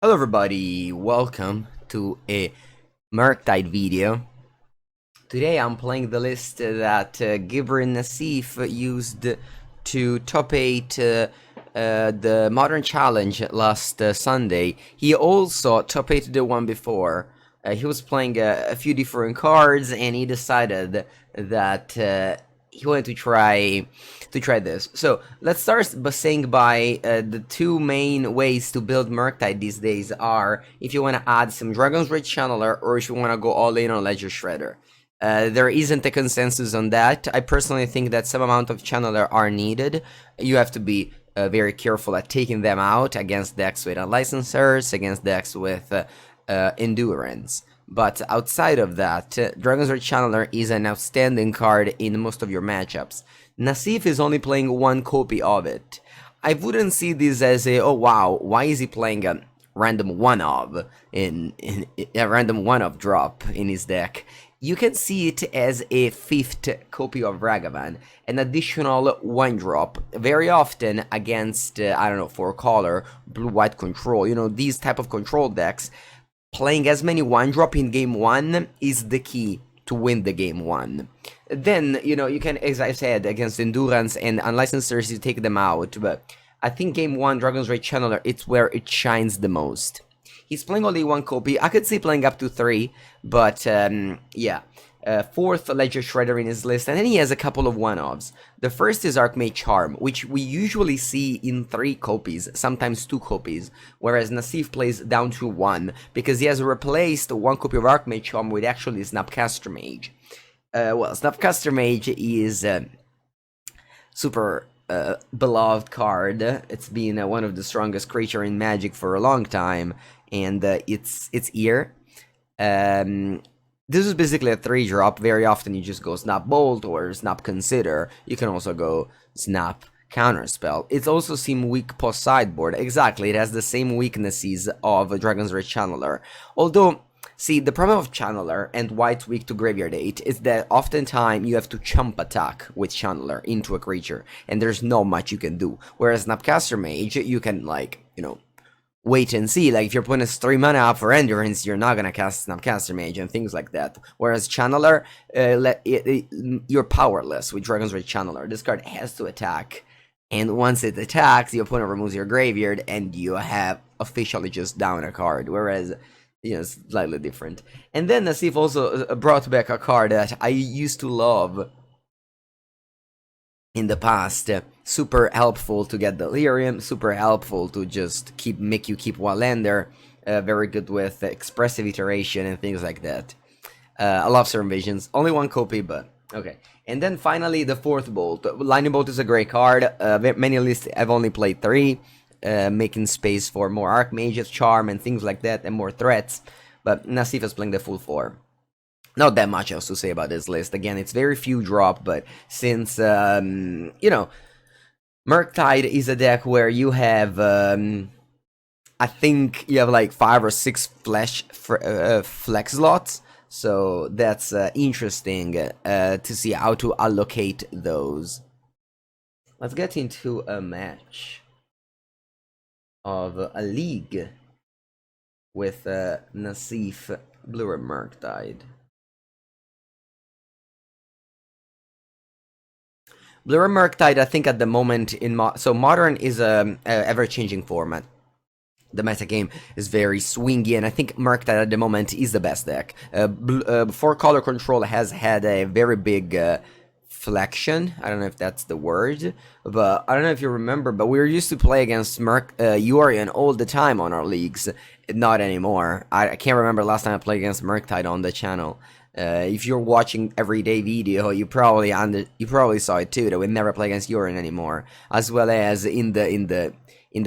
Hello everybody, welcome to a Murktide video. Today I'm playing the list that Gibran Nassif used to top 8 the Modern Challenge last Sunday. He also top 8 the one before. He was playing a few different cards and he decided that he wanted to try this. So let's start by saying the two main ways to build Murktide these days are if you want to add some Dragon's Rage Channeler or if you want to go all in on Ledger Shredder. There isn't a consensus on that. I personally think that some amount of Channeler are needed. You have to be very careful at taking them out against decks with Unlicensers, against decks with Endurance. But outside of that, Dragon's Rage Channeler is an outstanding card in most of your matchups. Nassif is only playing one copy of it. I wouldn't see this as a, oh wow, why is he playing a random one-of in a random one-of drop in his deck? You can see it as a 5th copy of Ragavan, an additional 1-drop, very often against, I don't know, 4-color, blue-white control, you know, these type of control decks. Playing as many 1-drop in game 1 is the key to win the game 1. Then, you know, you can, as I said, against Endurance and Unlicensers, you take them out, but I think game 1, Dragon's Rage Channeler, it's where it shines the most. He's playing only 1 copy. I could see playing up to 3, but, yeah. 4th Ledger Shredder in his list, and then he has a couple of one-offs. The first is Archmage Charm, which we usually see in 3 copies, sometimes 2 copies, whereas Nassif plays down to 1, because he has replaced 1 copy of Archmage Charm with actually Snapcaster Mage. Well, Snapcaster Mage is super beloved card. It's been one of the strongest creature in Magic for a long time, and it's here. This is basically a 3-drop. Very often you just go Snap Bolt or Snap Consider. You can also go Snap Counterspell. It's also seen weak post sideboard. Exactly, it has the same weaknesses of Dragon's Rage Channeler. Although, see, the problem of Channeler and why it's weak to Graveyard 8 is that oftentimes you have to chump attack with Channeler into a creature, and there's not much you can do. Whereas Snapcaster Mage, you can, like, you know, wait and see. Like, if you're putting 3 mana up for Endurance, you're not gonna cast Snapcaster Mage and things like that. Whereas Channeler, you're powerless with Dragon's Rage Channeler. This card has to attack, and once it attacks, the opponent removes your graveyard, and you have officially just down a card. Whereas, you know, it's slightly different. And then Nassif also brought back a card that I used to love in the past. Super helpful to get Delirium, super helpful to just make you keep Wallander, very good with Expressive Iteration and things like that. I love Serum Visions, only 1 copy, but okay. And then finally the 4th Bolt. Lightning Bolt is a great card. Many lists I've only played 3, making space for more Archmage's Charm and things like that, and more threats, but Nassif is playing the full 4. Not that much else to say about this list. Again, it's very few drop, but since, you know, Murktide is a deck where you have, I think you have like 5 or 6 flex slots, so that's interesting to see how to allocate those. Let's get into a match of a league with Nassif, Blue and Murktide. Blue and Murktide, I think at the moment in so Modern is a ever-changing format. The metagame is very swingy, and I think Murktide at the moment is the best deck. 4-color control has had a very big flexion. I don't know if that's the word, but I don't know if you remember, but we used to play against Yorion all the time on our leagues. Not anymore. I can't remember last time I played against Murktide on the channel. If you're watching everyday video, you probably saw it too, that we never play against Yorion anymore. As well as in the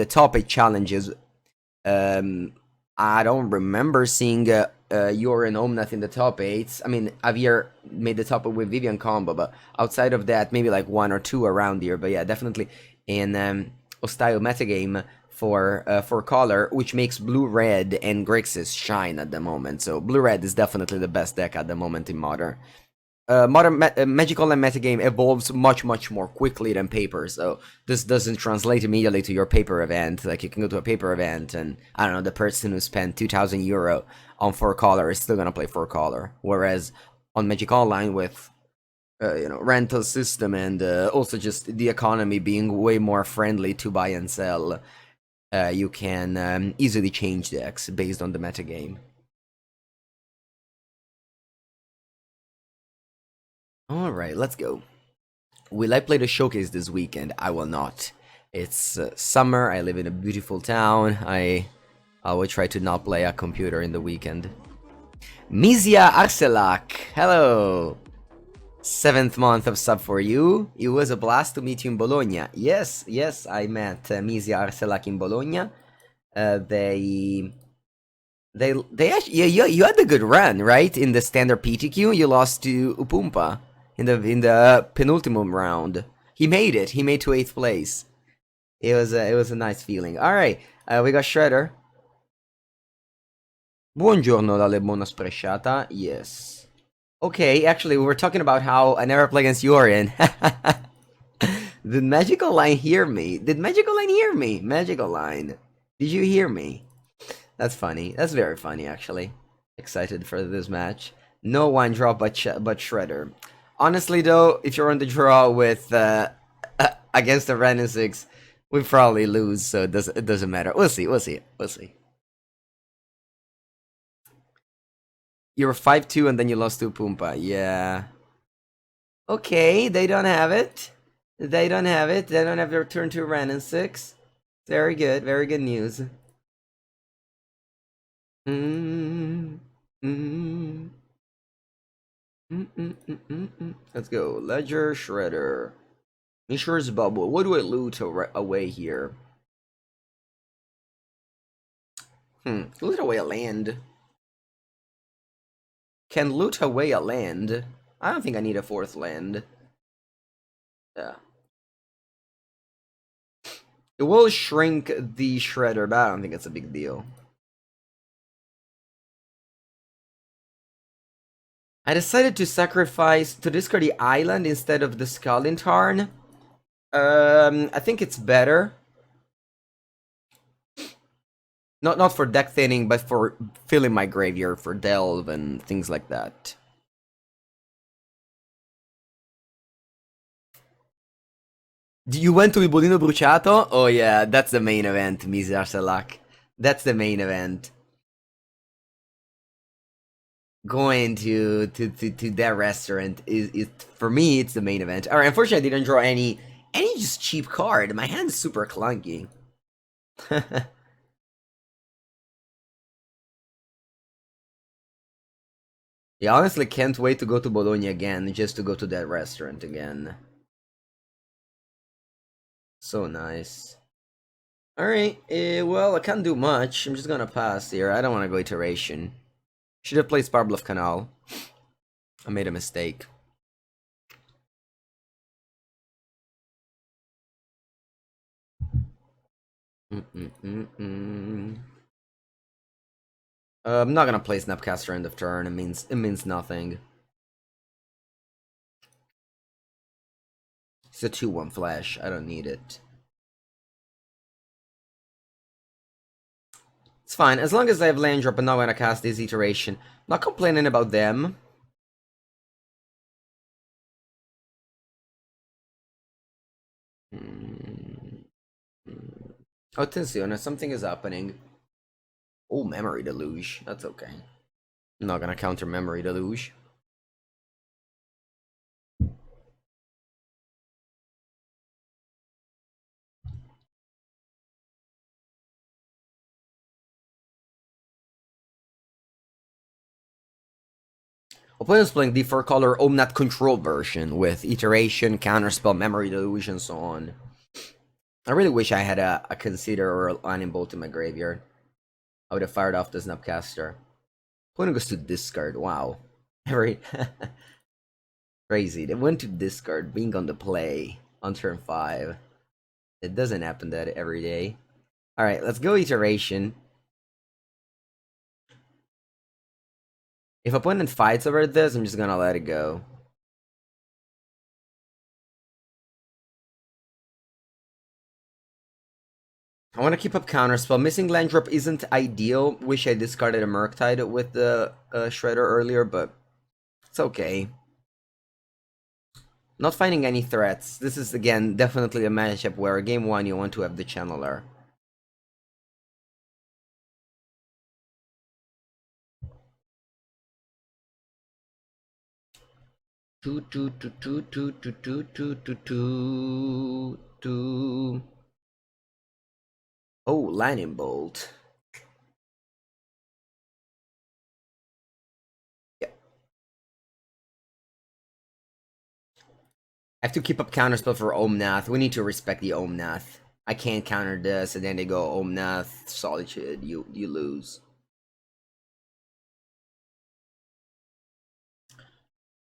top 8 challenges, I don't remember seeing Yorion Omnath in the top 8s. I mean, Javier made the top 8 with Vivian combo, but outside of that, maybe like 1 or 2 around here. But yeah, definitely in hostile metagame for color, which makes blue-red and Grixis shine at the moment. So blue-red is definitely the best deck at the moment in Modern. Magical and metagame evolves much more quickly than paper, so this doesn't translate immediately to your paper event. Like, you can go to a paper event and, I don't know, the person who spent 2,000 euro on 4-color is still gonna play 4-color, whereas on Magic Online with rental system and also just the economy being way more friendly to buy and sell, you can easily change decks based on the metagame. Alright, let's go. Will I play the showcase this weekend? I will not. It's summer, I live in a beautiful town, I will try to not play a computer in the weekend. Mizia Arcelak, hello! 7th month of sub for you. It was a blast to meet you in Bologna. Yes, I met Mizia Arcelak in Bologna. They actually, yeah, you had a good run, right? In the standard PTQ, you lost to Upumpa in the penultimate round. He made it. He made to 8th place. It was a nice feeling. All right, we got Shredder. Buongiorno dalle buona spresciata. Yes. Okay, actually, we were talking about how I never play against Yorin. Did Magical Line hear me? Did Magical Line hear me? Magical Line, did you hear me? That's funny. That's very funny, actually. Excited for this match. No one draw but Shredder. Honestly, though, if you're on the draw with against the Renesix, we probably lose, so it doesn't matter. We'll see. You were 5-2 and then you lost to Pumpa. Yeah. Okay, they don't have it. They don't have their turn to Renesix. Very good news. Let's go. Ledger, Shredder. Mishra's Bauble. What do I loot away here? Loot away a land. Can loot away a land. I don't think I need a 4th land. Yeah. It will shrink the Shredder, but I don't think it's a big deal. I decided to discard the island instead of the Scalding Tarn. I think it's better. Not for deck thinning, but for filling my graveyard for delve and things like that. You went to Il Bolino Bruciato? Oh yeah, that's the main event, Mizar Salak. That's the main event. Going to that restaurant is for me, it's the main event. Alright, unfortunately I didn't draw any just cheap card. My hand's super clunky. Yeah, honestly can't wait to go to Bologna again, just to go to that restaurant again. So nice. Alright, well, I can't do much. I'm just gonna pass here. I don't want to go Iteration. Should have played Spirebluff Canal. I made a mistake. I'm not gonna play Snapcaster end of turn. It means nothing. It's a 2/1 flash. I don't need it. It's fine, as long as I have land drop and not gonna cast this Iteration. Not complaining about them. Attenzione, something is happening. Oh, Memory Deluge. That's okay. I'm not gonna counter Memory Deluge. Opponent's playing the 4-color Omnath control version with Iteration, Counterspell, Memory Deluge, and so on. I really wish I had a Consider or a Lightning Bolt in my graveyard. I would have fired off the Snapcaster. Opponent goes to discard. Wow. Very crazy. They went to discard, being on the play on turn 5. It doesn't happen that every day. Alright, let's go Iteration. If opponent fights over this, I'm just gonna let it go. I want to keep up Counterspell. Missing land drop isn't ideal. Wish I discarded a Murktide with the Shredder earlier, but it's okay. Not finding any threats. This is, again, definitely a matchup where game 1 you want to have the Channeler. Oh, Lightning Bolt. Yeah. I have to keep up Counterspell for Omnath. We need to respect the Omnath. I can't counter this, and then they go Omnath, Solitude. You lose.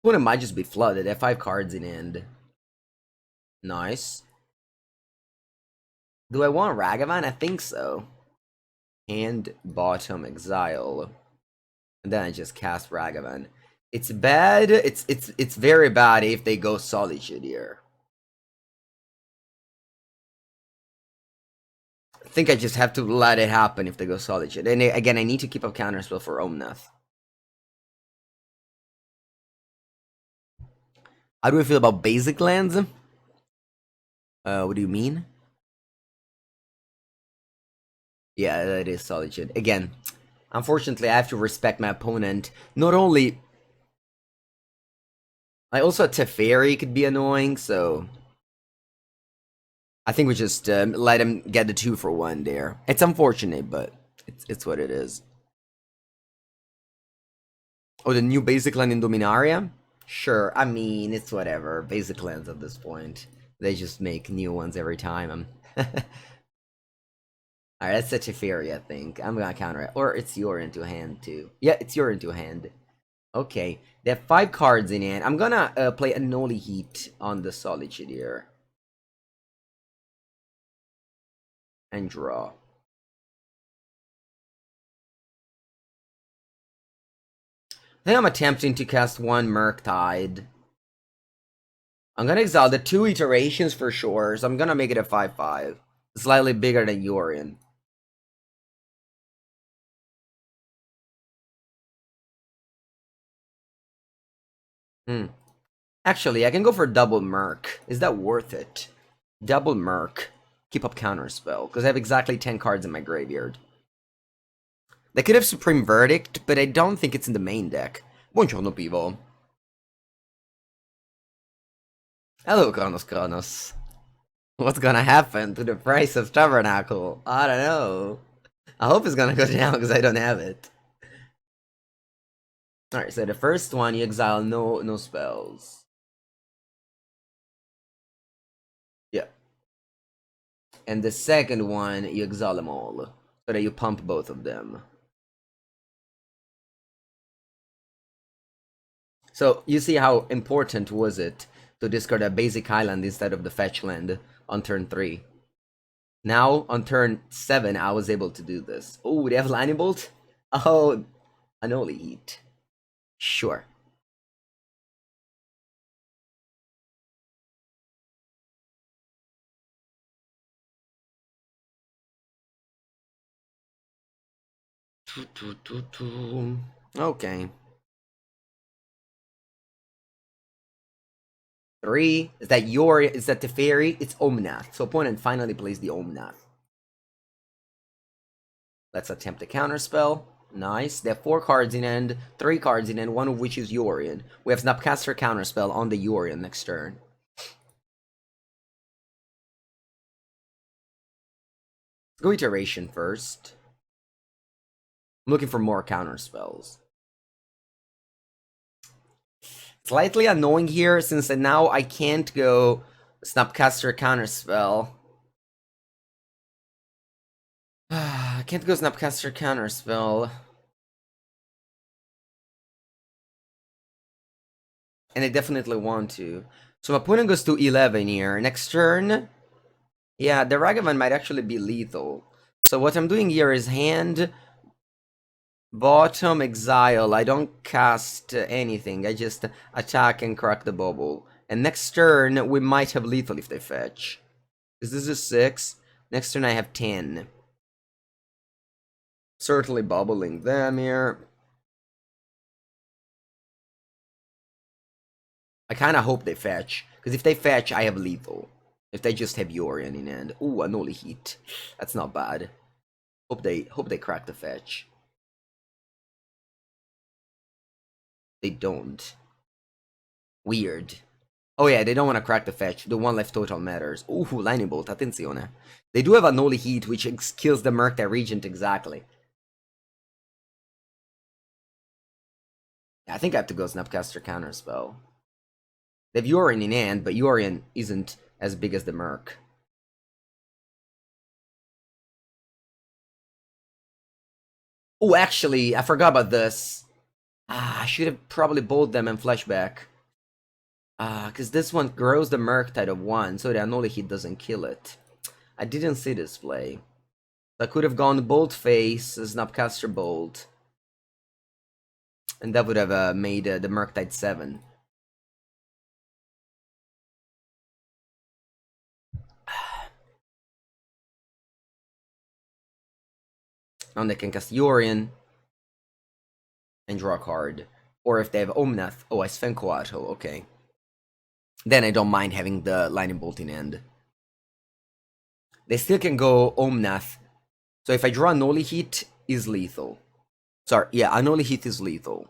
Opponent might just be flooded. They have 5 cards in hand. Nice. Do I want Ragavan? I think so. And bottom exile. And then I just cast Ragavan. It's bad. It's very bad if they go Solitude here. I think I just have to let it happen if they go Solitude. And again, I need to keep up Counterspell for Omnath. How do we feel about basic lands? What do you mean? Yeah, that is Solitude. Again, unfortunately, I have to respect my opponent. Not only... also, Teferi could be annoying, so... I think we just let him get the 2 for 1 there. It's unfortunate, but it's what it is. Oh, the new basic land in Dominaria? Sure, I mean, it's whatever. Basic lands at this point. They just make new ones every time. Alright, that's a Teferi, I think. I'm gonna counter it. Or it's your into hand, too. Yeah, it's your into hand. Okay, they have 5 cards in hand. I'm gonna play Unholy Heat on the Solitude here. And draw. I think I'm attempting to cast 1 Murktide. I'm gonna exile the 2 iterations for sure, so I'm gonna make it a 5/5. Slightly bigger than Yorion. Actually, I can go for double Murk. Is that worth it? Double Murk. Keep up Counterspell, because I have exactly 10 cards in my graveyard. They could have Supreme Verdict, but I don't think it's in the main deck. Buongiorno, people. Hello, Kronos. What's gonna happen to the price of Tabernacle? I don't know. I hope it's gonna go down, because I don't have it. Alright, so the first one, you exile no spells. Yeah. And the second one, you exile them all, so that you pump both of them. So, you see how important was it to discard a basic island instead of the fetch land on turn 3. Now, on turn 7, I was able to do this. Oh, they have Lightning Bolt? Oh, Unholy Heat. Sure. Okay. 3. Is that Teferi? It's Omnath. So opponent finally plays the Omnath. Let's attempt a Counterspell. Nice. They have 4 cards in hand, 3 cards in hand, one of which is Yorion. We have Snapcaster Counterspell on the Yorion next turn. Let's go Iteration first. I'm looking for more Counterspells. Slightly annoying here, since now I can't go Snapcaster Counterspell. I can't go Snapcaster Counterspell. And I definitely want to. So my opponent goes to 11 here. Next turn, yeah, the Ragavan might actually be lethal. So what I'm doing here is hand, bottom, exile. I don't cast anything. I just attack and crack the Bauble. And next turn, we might have lethal if they fetch. Because this is 6. Next turn I have 10. Certainly bubbling them here. I kind of hope they fetch, because if they fetch, I have lethal. If they just have Yorion in hand. Ooh, Unholy Heat. That's not bad. Hope they crack the fetch. They don't. Weird. Oh yeah, they don't want to crack the fetch. The one left total matters. Ooh, Lightning Bolt, attenzione. They do have Unholy Heat, which kills the Murktide Regent exactly. Yeah, I think I have to go Snapcaster Counterspell. They have Yorion in hand, but Yorion isn't as big as the Merc. Oh, actually, I forgot about this. I should have probably bowled them and flashback. Because this one grows the Murktide of 1, so the Unholy Heat doesn't kill it. I didn't see this play. I could have gone Bolt Face, Snapcaster Bolt. And that would have made the Murktide 7. Now they can cast Yorion and draw a card. Or if they have Omnath. Oh, I Svenkoato, okay. Then I don't mind having the Lightning Bolt in hand. They still can go Omnath. So if I draw Unholy Heat, is lethal. Sorry, yeah, Unholy Heat is lethal.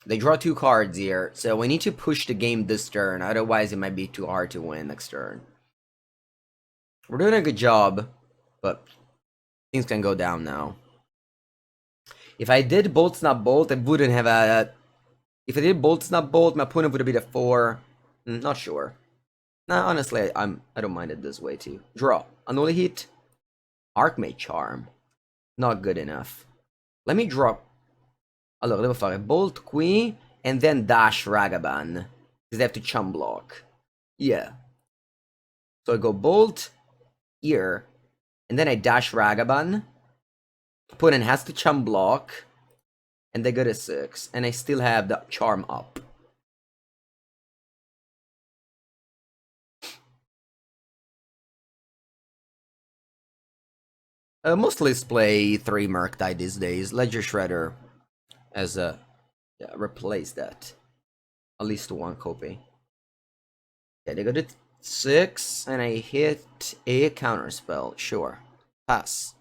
They draw 2 cards here, so we need to push the game this turn, otherwise it might be too hard to win next turn. We're doing a good job, but things can go down now. If I did Bolt Snap Bolt, I wouldn't have a... If I did Bolt Snap Bolt, my opponent would have been a 4. Not sure. Nah, honestly, I don't mind it this way too. Draw. Unholy Heat. Archmage Charm. Not good enough. Let me draw... Allora, devo fare Bolt qui, and then dash Ragavan. Because they have to chum block. Yeah. So I go Bolt here, and then I dash Ragavan. Opponent has to chum block, and they go to 6, and I still have the charm up. Mostly play 3 Murktide these days. Ledger Shredder as a... Yeah, replace that. At least 1 copy. Yeah, they go to 6, and I hit a counterspell. Sure. Pass.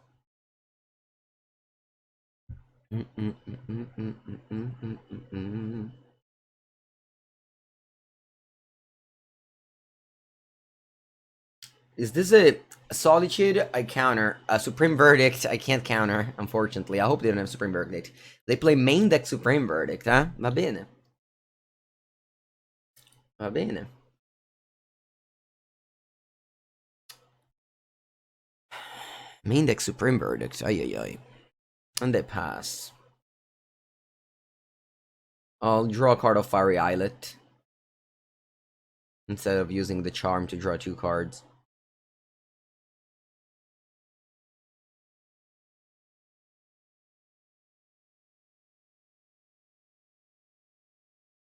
Is this a Solitude? I counter. A Supreme Verdict, I can't counter, unfortunately. I hope they don't have Supreme Verdict. They play main deck Supreme Verdict, huh? Va bene. Va bene. Main deck Supreme Verdict, ay ay ay. And they pass. I'll draw a card of Fiery Islet. Instead of using the charm to draw 2 cards.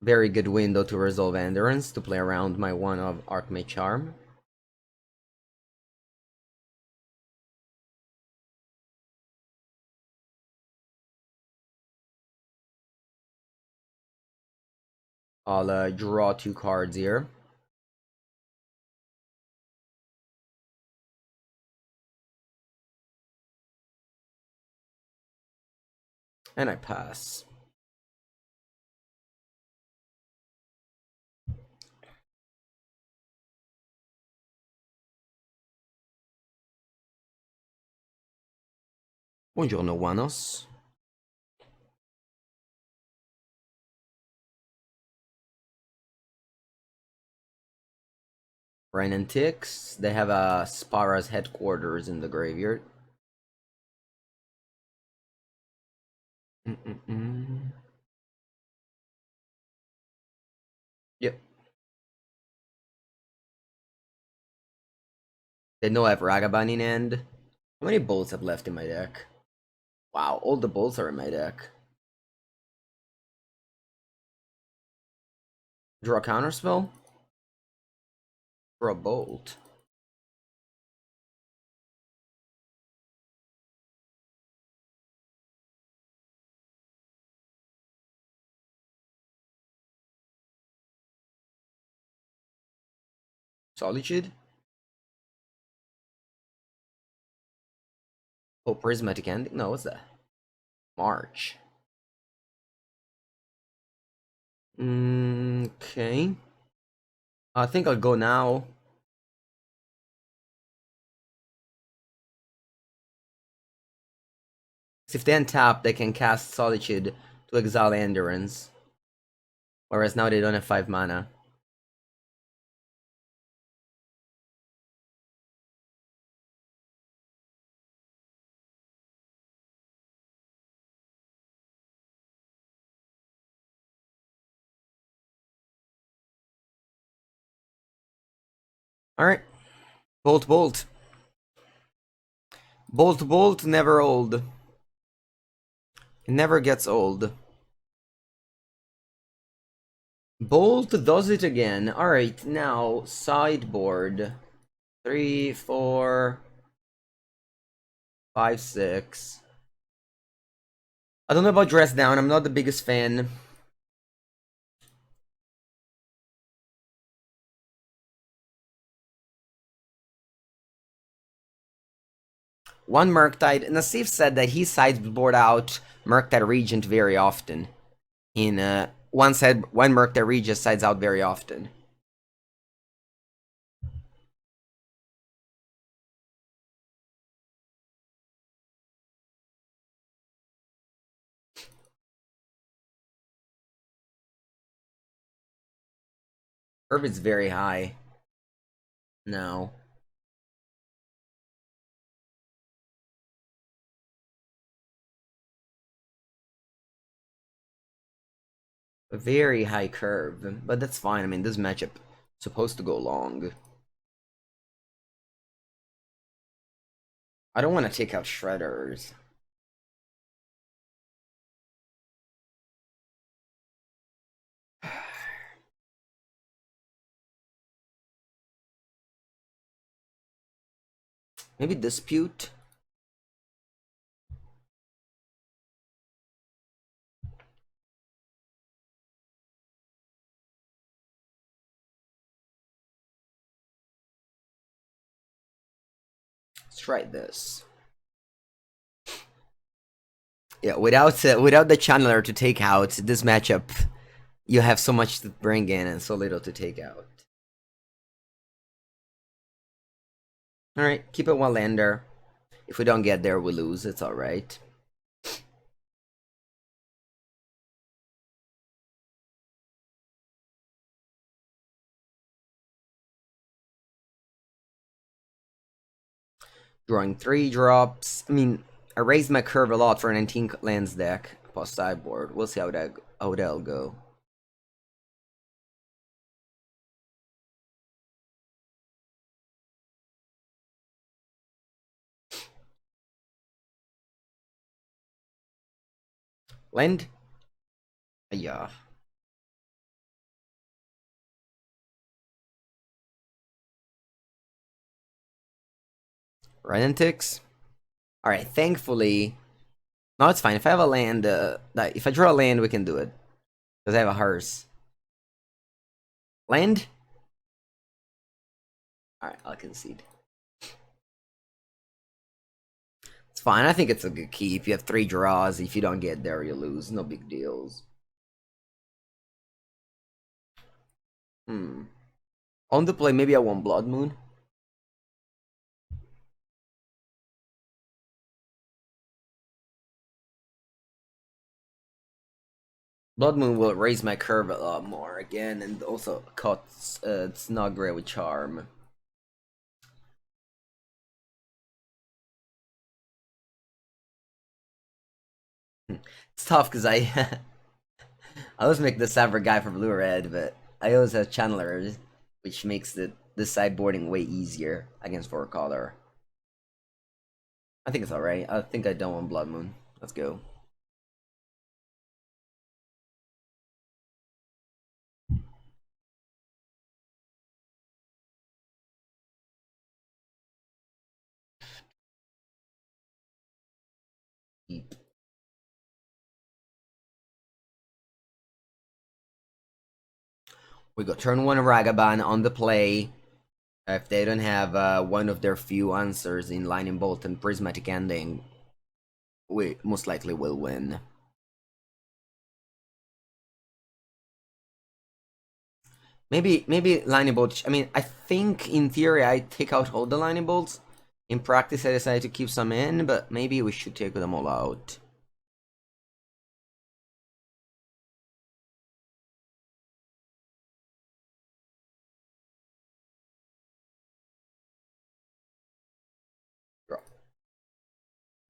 Very good window to resolve Endurance, to play around my 1 of Archmage Charm. I'll draw 2 cards here. And I pass. Buongiorno, Wanos. Rain and Ticks. They have a Spara's headquarters in the graveyard. Yep. They know I have Ragavan in hand. How many bolts have left in my deck? Wow, all the bolts are in my deck. Draw a counterspell? Draw a bolt. Solitude? Oh, prismatic ending? No, what's that? March. Okay. I think I'll go now. If they untap, they can cast Solitude to exile Endurance. Whereas now they don't have 5 mana. Alright. Bolt, bolt. Bolt, bolt, never old. It never gets old. Bolt does it again. Alright, now sideboard. 3, 4, 5, 6. I don't know about dress down. I'm not the biggest fan. One Murktide. Nassif said that he sideboard out Murktide Regent very often. One Murktide Regent sides out very often. Urban's very high. No. A very high curve, but that's fine. I mean, this matchup is supposed to go long. I don't want to take out Shredders. Maybe Dispute? Let's try this. Yeah, without the channeler to take out this matchup, you have so much to bring in and so little to take out. Alright, keep it one lander. If we don't get there, we lose. It's alright. Drawing 3 drops. I mean, I raised my curve a lot for a 19 lands deck post sideboard. We'll see how that'll go. Land? Yeah. Renantix? Alright, thankfully... No, it's fine. If I have a land, if I draw a land, we can do it. Because I have a hearse. Land? Alright, I'll concede. It's fine. I think it's a good keep. You have 3 draws. If you don't get there, you lose. No big deals. On the play, maybe I want Blood Moon. Blood Moon will raise my curve a lot more again, and also cuts. It's not great with Charm. It's tough because I I always make the Savra guy for blue red, but I always have channelers, which makes the sideboarding way easier against 4 color. I think it's alright. I think I don't want Blood Moon. Let's go. Heat. We got turn 1 Ragavan on the play. If they don't have one of their few answers in Lightning Bolt and Prismatic Ending, we most likely will win. Maybe Lightning Bolt. I mean, I think in theory I take out all the Lightning Bolts. In practice, I decided to keep some in, but maybe we should take them all out. Draw.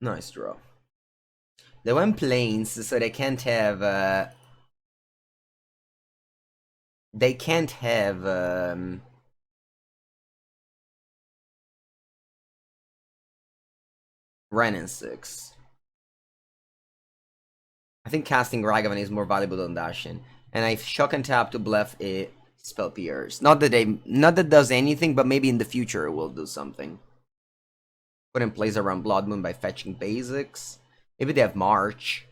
Nice draw. They went plains, so they can't have. They can't have. Ren and 6. I think casting Ragavan is more valuable than dashing. And I shock and tap to bluff a spell pierce. Not that does anything, but maybe in the future it will do something. Put in place around Blood Moon by fetching basics. Maybe they have March.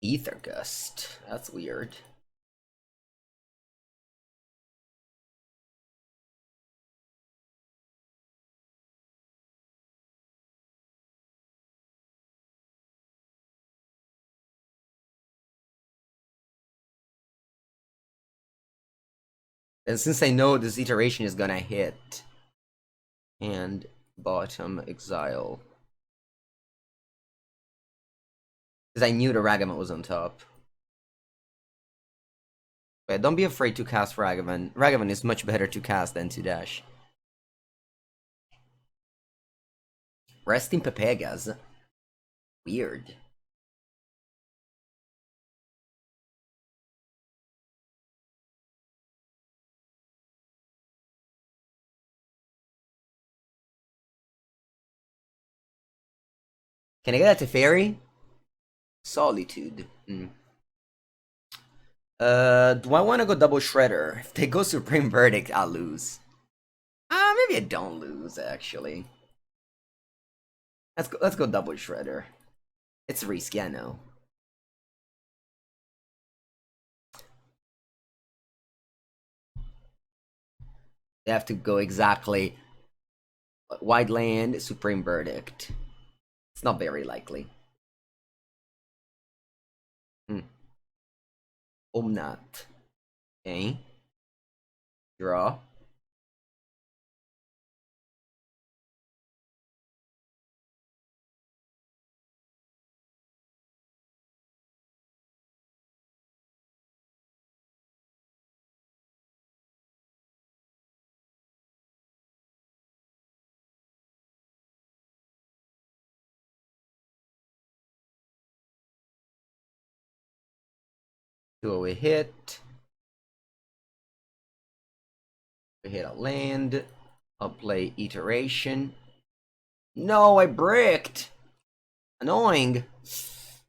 Ether Gust. That's weird. And since I know this iteration is gonna hit, and bottom exile, because I knew the Ragavan was on top. But don't be afraid to cast Ragavan. Ragavan is much better to cast than to dash. Resting Pepegas. Weird. Can I get that to Fairy? Solitude. Do I want to go double Shredder? If they go Supreme Verdict, I'll lose. Maybe I don't lose, actually. Let's go double Shredder. It's risky, I know. They have to go exactly Wide Land, Supreme Verdict. It's not very likely. Omnath. Okay. Draw. Do a hit. We hit a land. I'll play Iteration. No, I bricked! Annoying.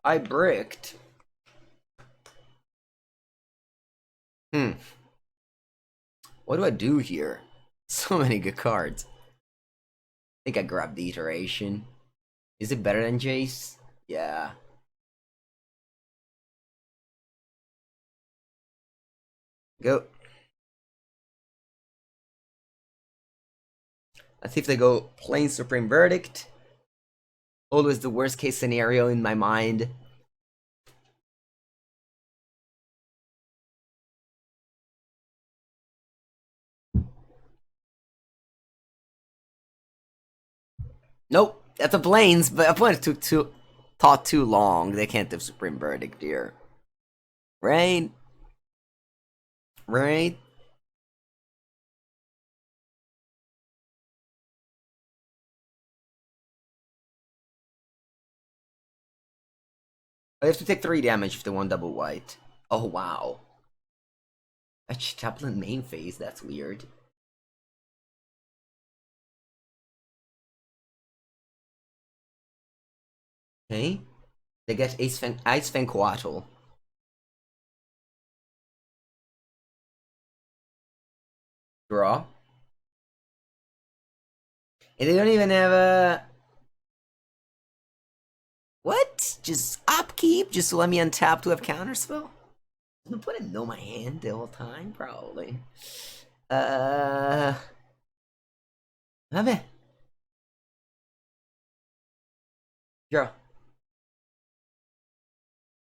I bricked. What do I do here? So many good cards. I think I grabbed the Iteration. Is it better than Jace? Yeah. Go. Let's see if they go plain Supreme Verdict. Always the worst case scenario in my mind. Nope, that's a plains, but opponent thought too long. They can't have Supreme Verdict here. Right? Right? I have to take 3 damage if they want double white. Oh, wow. A Chaplain main phase, that's weird. Okay. They get Ice Fang Coatl. Draw. And they don't even have a... What? Just upkeep? Just to let me untap to have Counterspell? I'm gonna put a no my hand the whole time? Probably. Vabbè. Draw.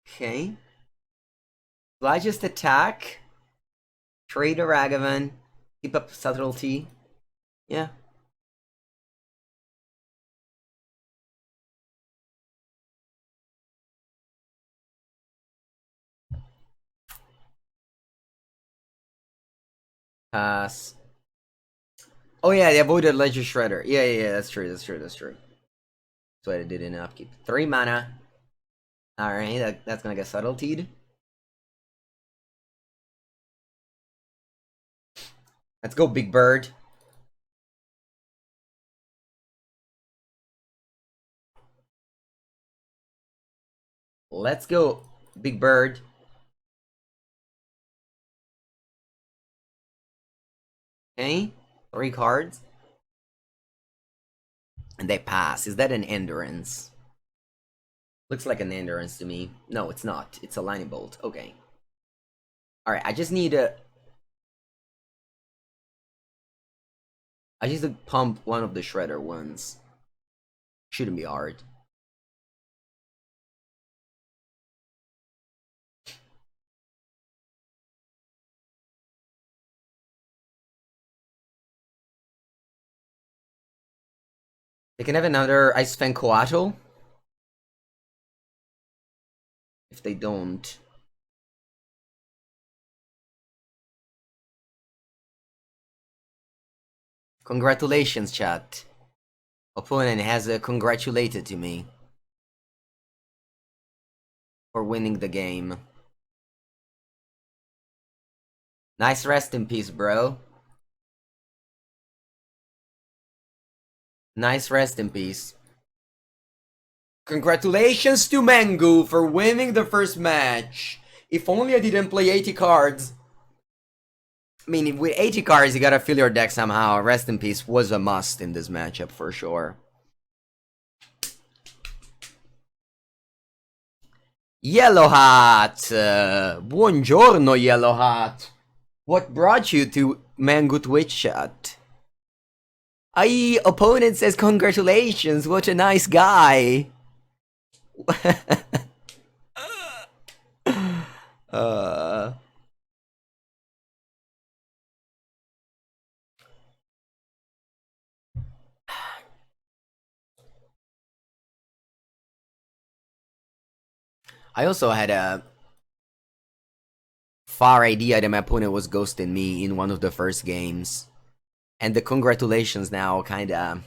Okay. Do I just attack? Trade a Ragavan? Keep up Subtlety? Yeah. Pass. Oh yeah, they avoided Ledger Shredder. Yeah, that's true. That's what I did in upkeep. 3 mana. Alright, that's gonna get Subtletied. Let's go, Big Bird. Let's go, Big Bird. Okay, 3 cards. And they pass. Is that an Endurance? Looks like an Endurance to me. No, it's not. It's a Lightning Bolt. Okay. Alright, I just need to pump one of the Shredder ones. Shouldn't be hard. They can have another Ice Fang Coatl. If they don't. Congratulations, chat. Opponent has congratulated to me for winning the game. Nice rest in peace, bro. Nice rest in peace. Congratulations to Mengu for winning the first match. If only I didn't play 80 cards. I mean, with 80 cards, you gotta fill your deck somehow. Rest in peace was a must in this matchup for sure. Yellow Hat! Buongiorno, Yellow Hat! What brought you to Mango Twitch chat? Opponent says congratulations, what a nice guy! I also had a far idea that my opponent was ghosting me in one of the first games. And the congratulations now kinda...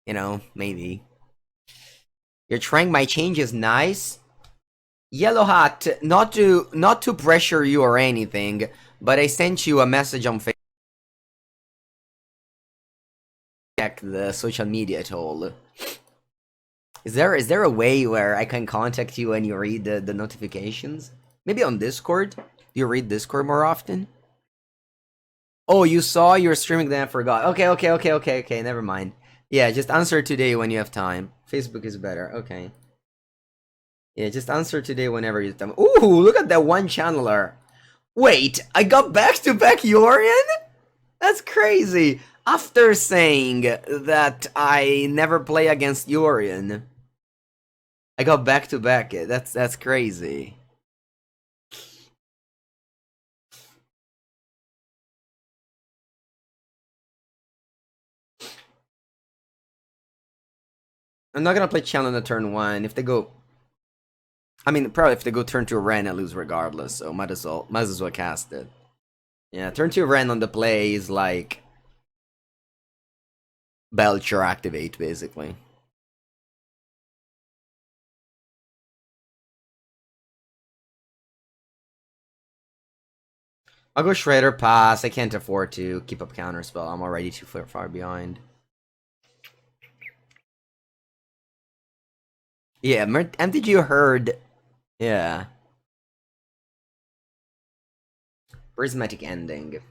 You know, maybe. You're trying my change is nice. Yellow Hat, not to pressure you or anything, but I sent you a message on Facebook. Check the social media at all. Is there a way where I can contact you and you read the notifications? Maybe on Discord? Do you read Discord more often? Oh, you saw you're streaming, then I forgot. Okay, never mind. Yeah, just answer today when you have time. Facebook is better, okay. Yeah, just answer today whenever you have time. Ooh, look at that one channeler. Wait, I got back-to-back Yorion? That's crazy. After saying that I never play against Yorion, I got back-to-back. That's crazy. I'm not gonna play Channel on the turn 1. If they go... I mean, probably if they go turn 2 Ren, I lose regardless, so might as well cast it. Yeah, turn 2 Ren on the play is like... Belcher activate, basically. I'll go Shredder, pass. I can't afford to keep up Counterspell. I'm already too far behind. Yeah, MTGO heard. Yeah. Prismatic Ending.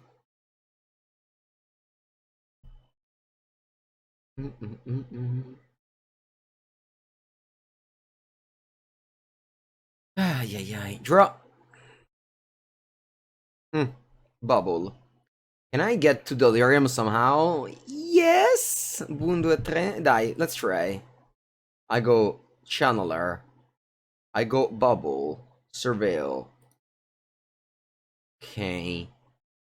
Ah, yeah. Draw. Bauble. Can I get to Delirium somehow? Yes! Boon 2 3. Dai, let's try. I go Channeler. I go Bauble. Surveil. Okay.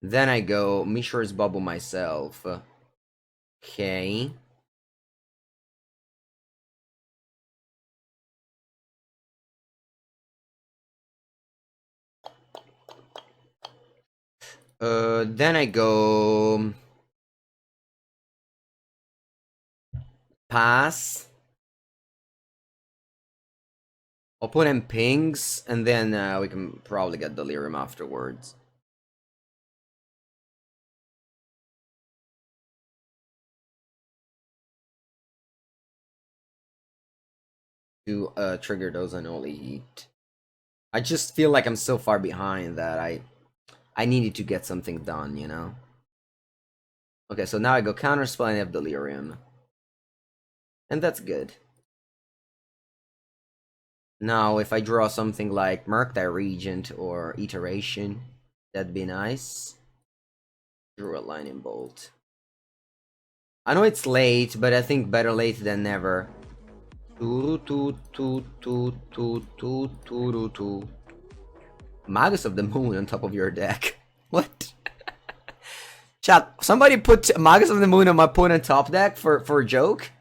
Then I go Mishra's Bauble myself. Okay. Then I go pass. Opponent pings, and then we can probably get Delirium afterwards. To trigger those Unholy Heat. I just feel like I'm so far behind that I needed to get something done, you know? Okay, so now I go Counterspell and I have Delirium. And that's good. Now, if I draw something like Murktide Regent or Iteration, that'd be nice. Drew a Lightning Bolt. I know it's late, but I think better late than never. Magus of the Moon on top of your deck. What? Chat, somebody put Magus of the Moon on my opponent top deck for a joke?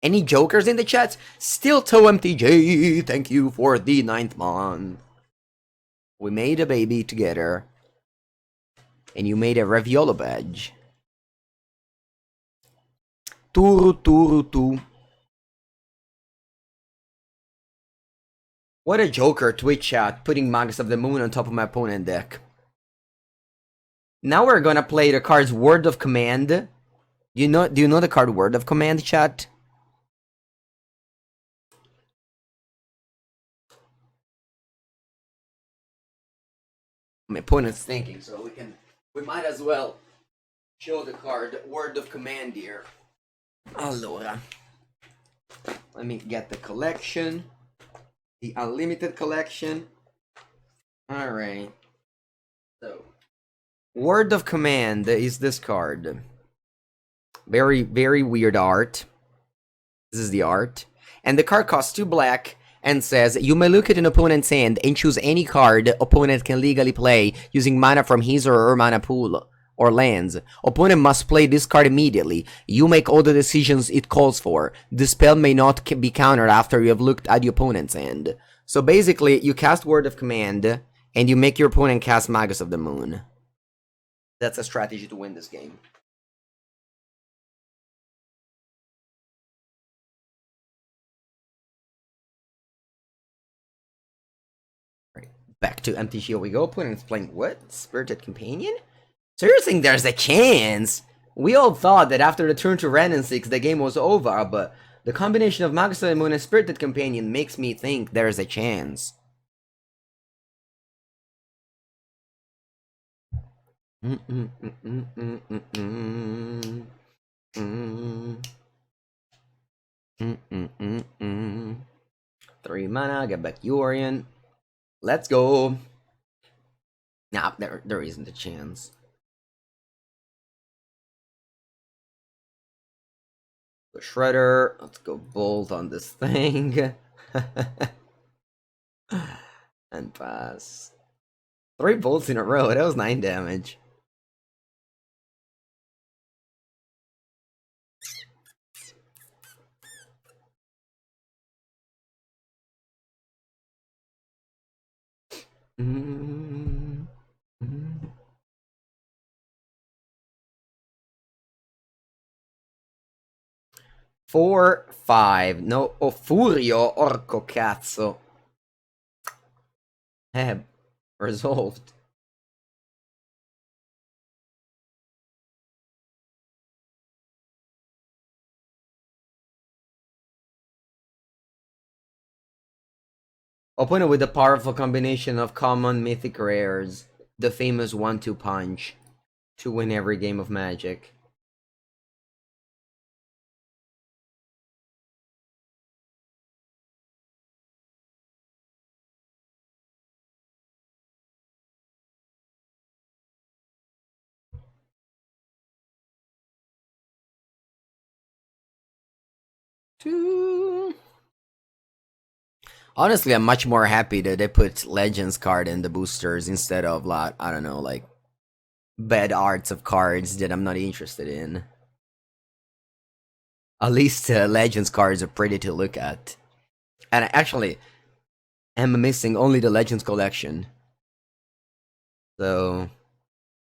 Any jokers in the chat? Still to MTG, thank you for the 9th month. We made a baby together. And you made a Raviolo badge. Turu. What a joker, Twitch chat, putting Magus of the Moon on top of my opponent deck. Now we're gonna play the card's Word of Command. Do you know the card Word of Command, chat? My opponent's thinking, so we might as well show the card Word of Command here. Allora, let me get the collection, the unlimited collection. All right. So, Word of Command is this card. Very weird art. This is the art, and the card costs 2 black. And says, you may look at an opponent's hand and choose any card opponent can legally play using mana from his or her mana pool or lands. Opponent must play this card immediately. You make all the decisions it calls for. The spell may not be countered after you have looked at your opponent's hand. So basically, you cast Word of Command, and you make your opponent cast Magus of the Moon. That's a strategy to win this game. Back to MTGO we go. Opponent's playing what? Spirited Companion? So you're saying there's a chance? We all thought that after the turn to Ren and 6 the game was over, but the combination of Magus of the Moon and Spirited Companion makes me think there's a chance. Three mana, get back Yorion. Let's go. Nah, there isn't a chance. Go Shredder. Let's go Bolt on this thing. And pass. 3 bolts in a row. That was 9 damage. Mm-hmm. 4, 5. No, oh, Furio, orco cazzo. Resolved. Opponent with a powerful combination of common mythic rares. The famous 1-2 punch. To win every game of Magic. Honestly, I'm much more happy that they put Legends card in the boosters instead of, like, I don't know, like, bad arts of cards that I'm not interested in. At least Legends cards are pretty to look at. And actually, I'm missing only the Legends collection. So,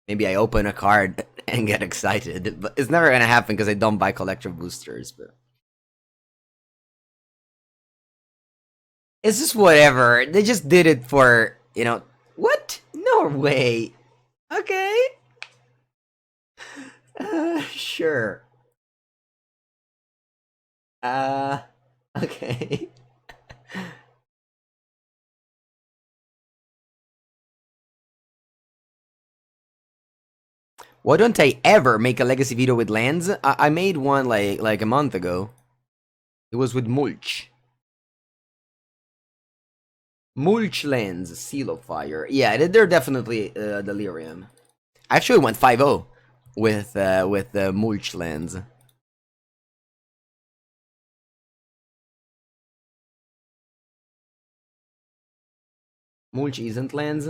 maybe I open a card and get excited. But it's never gonna happen because I don't buy collector boosters, but... It's just whatever. They just did it for, you know... What? No way. Okay. Sure. Okay. Why don't I ever make a legacy video with lands? I made one like a month ago. It was with Mulch. Mulch lands, Seal of Fire. Yeah, they're definitely Delirium. I actually went 5-0 with Mulch lands. Mulch isn't lands.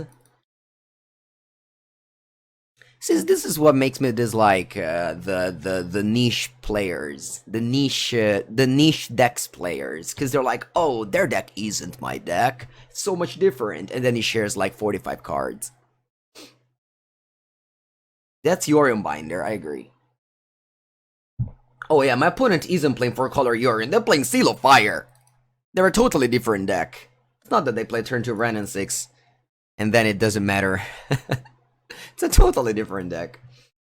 See, this is what makes me dislike the niche players, the niche decks players, because they're like, oh, their deck isn't my deck, it's so much different, and then he shares like 45 cards. That's Yorion Binder, I agree. Oh yeah, my opponent isn't playing 4-color Yorion, they're playing Seal of Fire. They're a totally different deck. It's not that they play turn 2 Ren and 6, and then it doesn't matter. It's a totally different deck.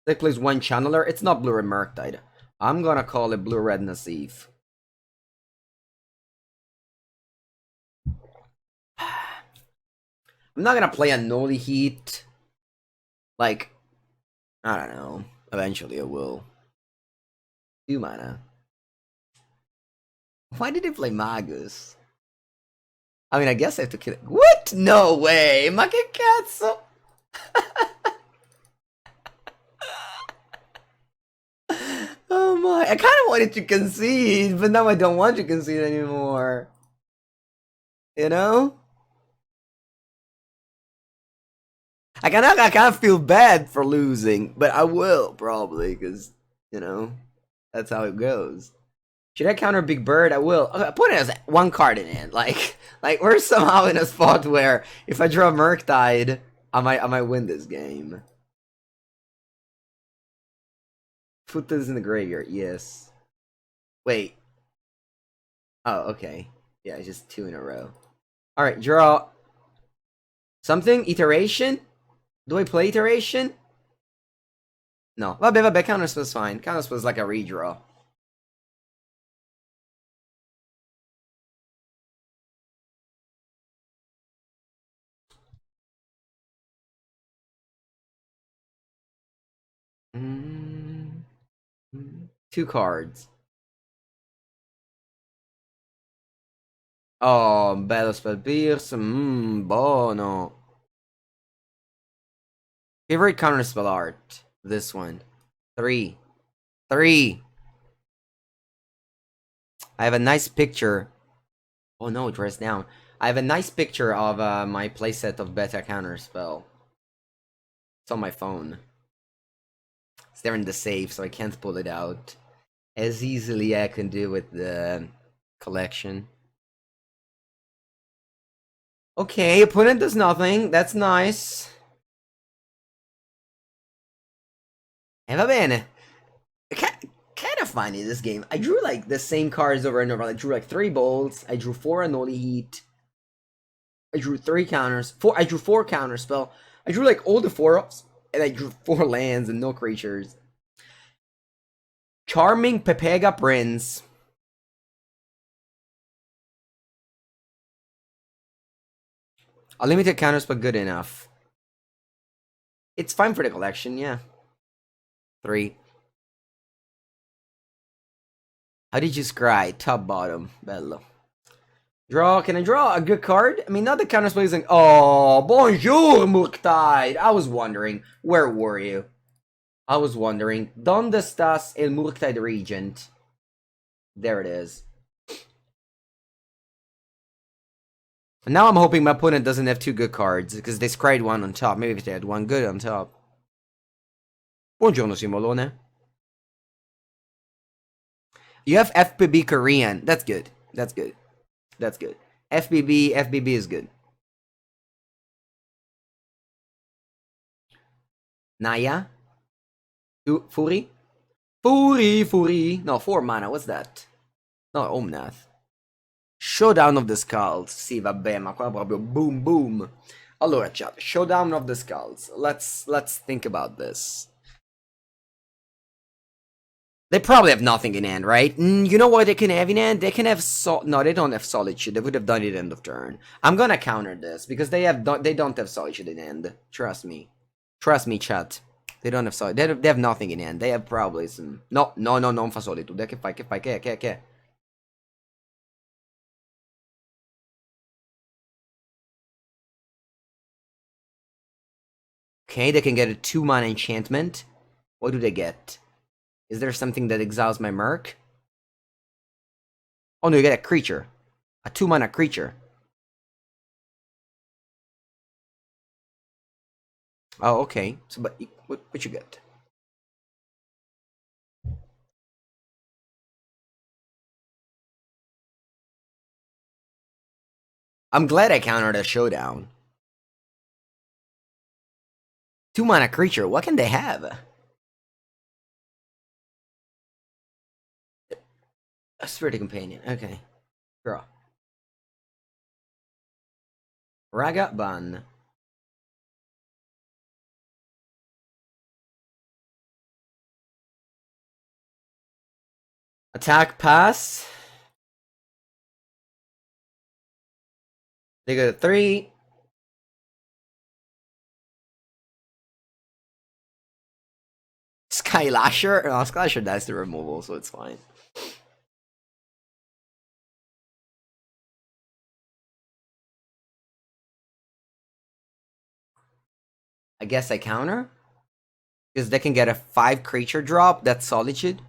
Deck plays one Channeler. It's not Blue-Red Murktide. I'm gonna call it Blue-Red Nassif. I'm not gonna play Unholy Heat. Like, I don't know. Eventually I will. 2 mana. Why did they play Magus? I mean, I guess I have to kill it. What? No way! Makekatsu! Oh my, I kind of wanted to concede, but now I don't want to concede anymore. You know? I kind of feel bad for losing, but I will, probably, because, you know, that's how it goes. Should I counter Big Bird? I will. Okay, put it as 1 card in it. Like we're somehow in a spot where if I draw Murktide, I might win this game. Put this in the graveyard, yes. Wait. Oh, okay. Yeah, it's just 2 in a row. Alright, draw. Something? Iteration? Do I play Iteration? No. Well, Counterspell is fine. Counterspell is like a redraw. Mm, 2 cards. Oh, Battlespell Pierce. Bono. Favorite Counterspell art. This one. 3. 3. I have a nice picture. Oh no, it draws down. I have a nice picture of my playset of Beta Counterspell. It's on my phone. It's there in the safe, so I can't pull it out as easily as I can do with the collection. Okay, opponent does nothing. That's nice. E va bene. Kind of funny this game. I drew like the same cards over and over. I drew like 3 bolts. I drew 4 Unholy Heat. I drew 3 counters. I drew 4 Counterspell. I drew like all the 4-ups. And I drew 4 lands and no creatures. Charming Pepega Prince. A limited counterspell good enough. It's fine for the collection, yeah. 3. How did you scry? Top, bottom. Bello. Draw. Can I draw a good card? I mean, not the counterspell is like, oh, bonjour, Murktide. I was wondering. Where were you? I was wondering. ¿Dónde estás el Murktide Regent? There it is. Now I'm hoping my opponent doesn't have 2 good cards, because they scried 1 on top. Maybe if they had 1 good on top. Buongiorno, Simolone. You have FBB Korean. That's good. That's good. That's good. FBB is good. Naya? Fury? Fury! No, 4 mana, what's that? No, Omnath. Showdown of the Skulls. Sì, vabbè, ma qua proprio boom boom. Allora, chat, Showdown of the Skulls. Let's think about this. They probably have nothing in hand, right? You know what they can have in hand? They can have no, they don't have Solitude. They would have done it end of turn. I'm gonna counter this because they don't have Solitude in hand. Trust me. Trust me, chat. They don't have Solitude. They have nothing in hand. They have probably some... No, non fa Solitude. Che fai? Che? Okay, they can get a 2 mana enchantment. What do they get? Is there something that exiles my Merc? Oh no, you get a creature. A 2 mana creature. Oh, okay. So, but what you get? I'm glad I countered a Showdown. 2 mana creature. What can they have? A Spirit Companion. Okay. Draw. Ragavan. Attack, pass. They go to 3. Skylasher? No, Skylasher dies to removal, so it's fine. I guess I counter? Because they can get a 5 creature drop, that's Solitude.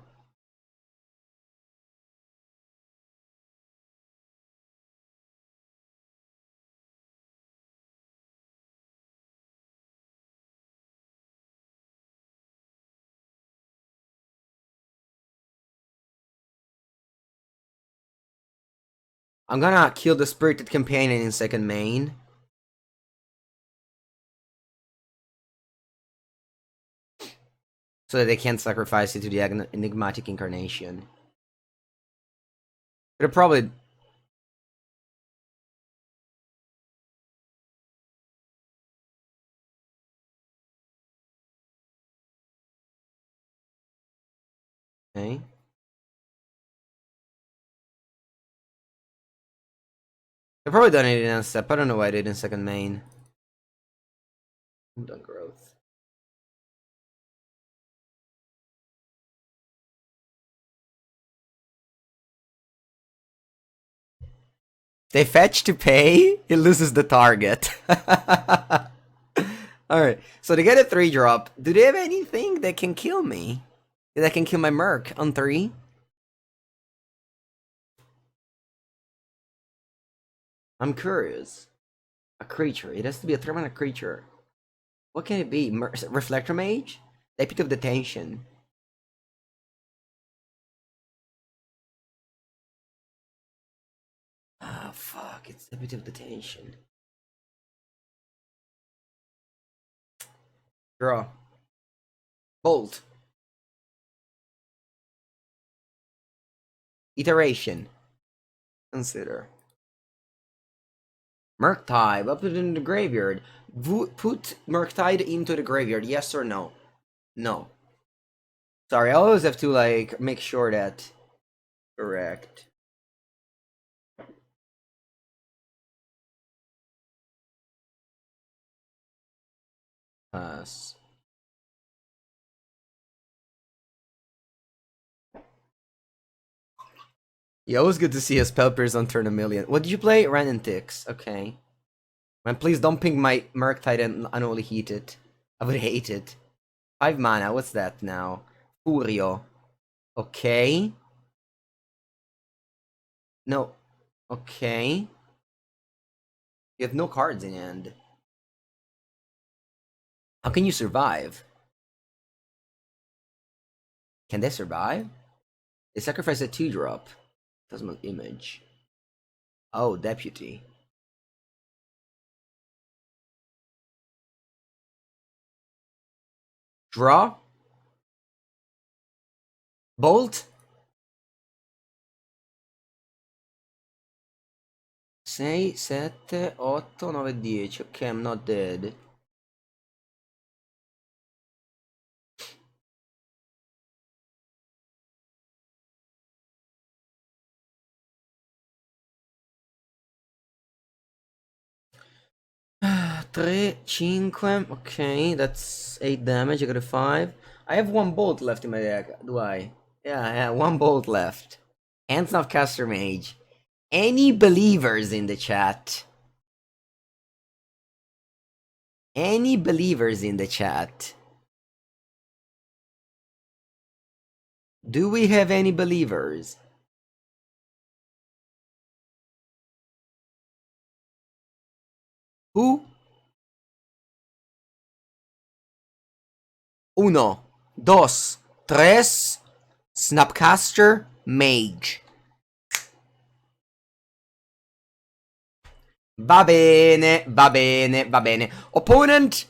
I'm gonna kill the Spirited Companion in second main. So that they can't sacrifice it to the Enigmatic Incarnation. But it probably... Okay. They're probably done it in a step. I don't know why I did in second main. I'm done growth. They fetch to pay, it loses the target. Alright, so they get a 3 drop. Do they have anything that can kill me? That can kill my Merc on 3? I'm curious. A creature. It has to be a 3-mana creature. What can it be? Reflector Mage? Deputy of Detention. Ah, fuck. It's Deputy of Detention. Draw. Bolt. Iteration. Consider. Murktide. I'll put it in the graveyard. Put Murktide into the graveyard. Yes or no? No. Sorry, I always have to, like, make sure that... Correct. Pass. Yeah, always good to see a spell pierce on turn 1,000,000. What did you play? Ran and Ticks. Okay. Man, please don't ping my Murktide and Unholy Heat it. I would hate it. 5 mana, what's that now? Furio. Okay. No. Okay. You have no cards in hand. How can you survive? Can they survive? They sacrifice a 2-drop. Cosmic Image. Oh, Deputy. Draw? Bolt? 6, 7, 8, 9, 10. Okay, I'm not dead. Three, 5. Okay, that's 8 damage. I got a 5. I have 1 bolt left in my deck. Do I? Yeah, 1 bolt left. And Snapcaster Mage. Any believers in the chat? Any believers in the chat? Do we have any believers? Who? 1, 2, 3. Snapcaster Mage. Va bene, va bene, va bene. Opponent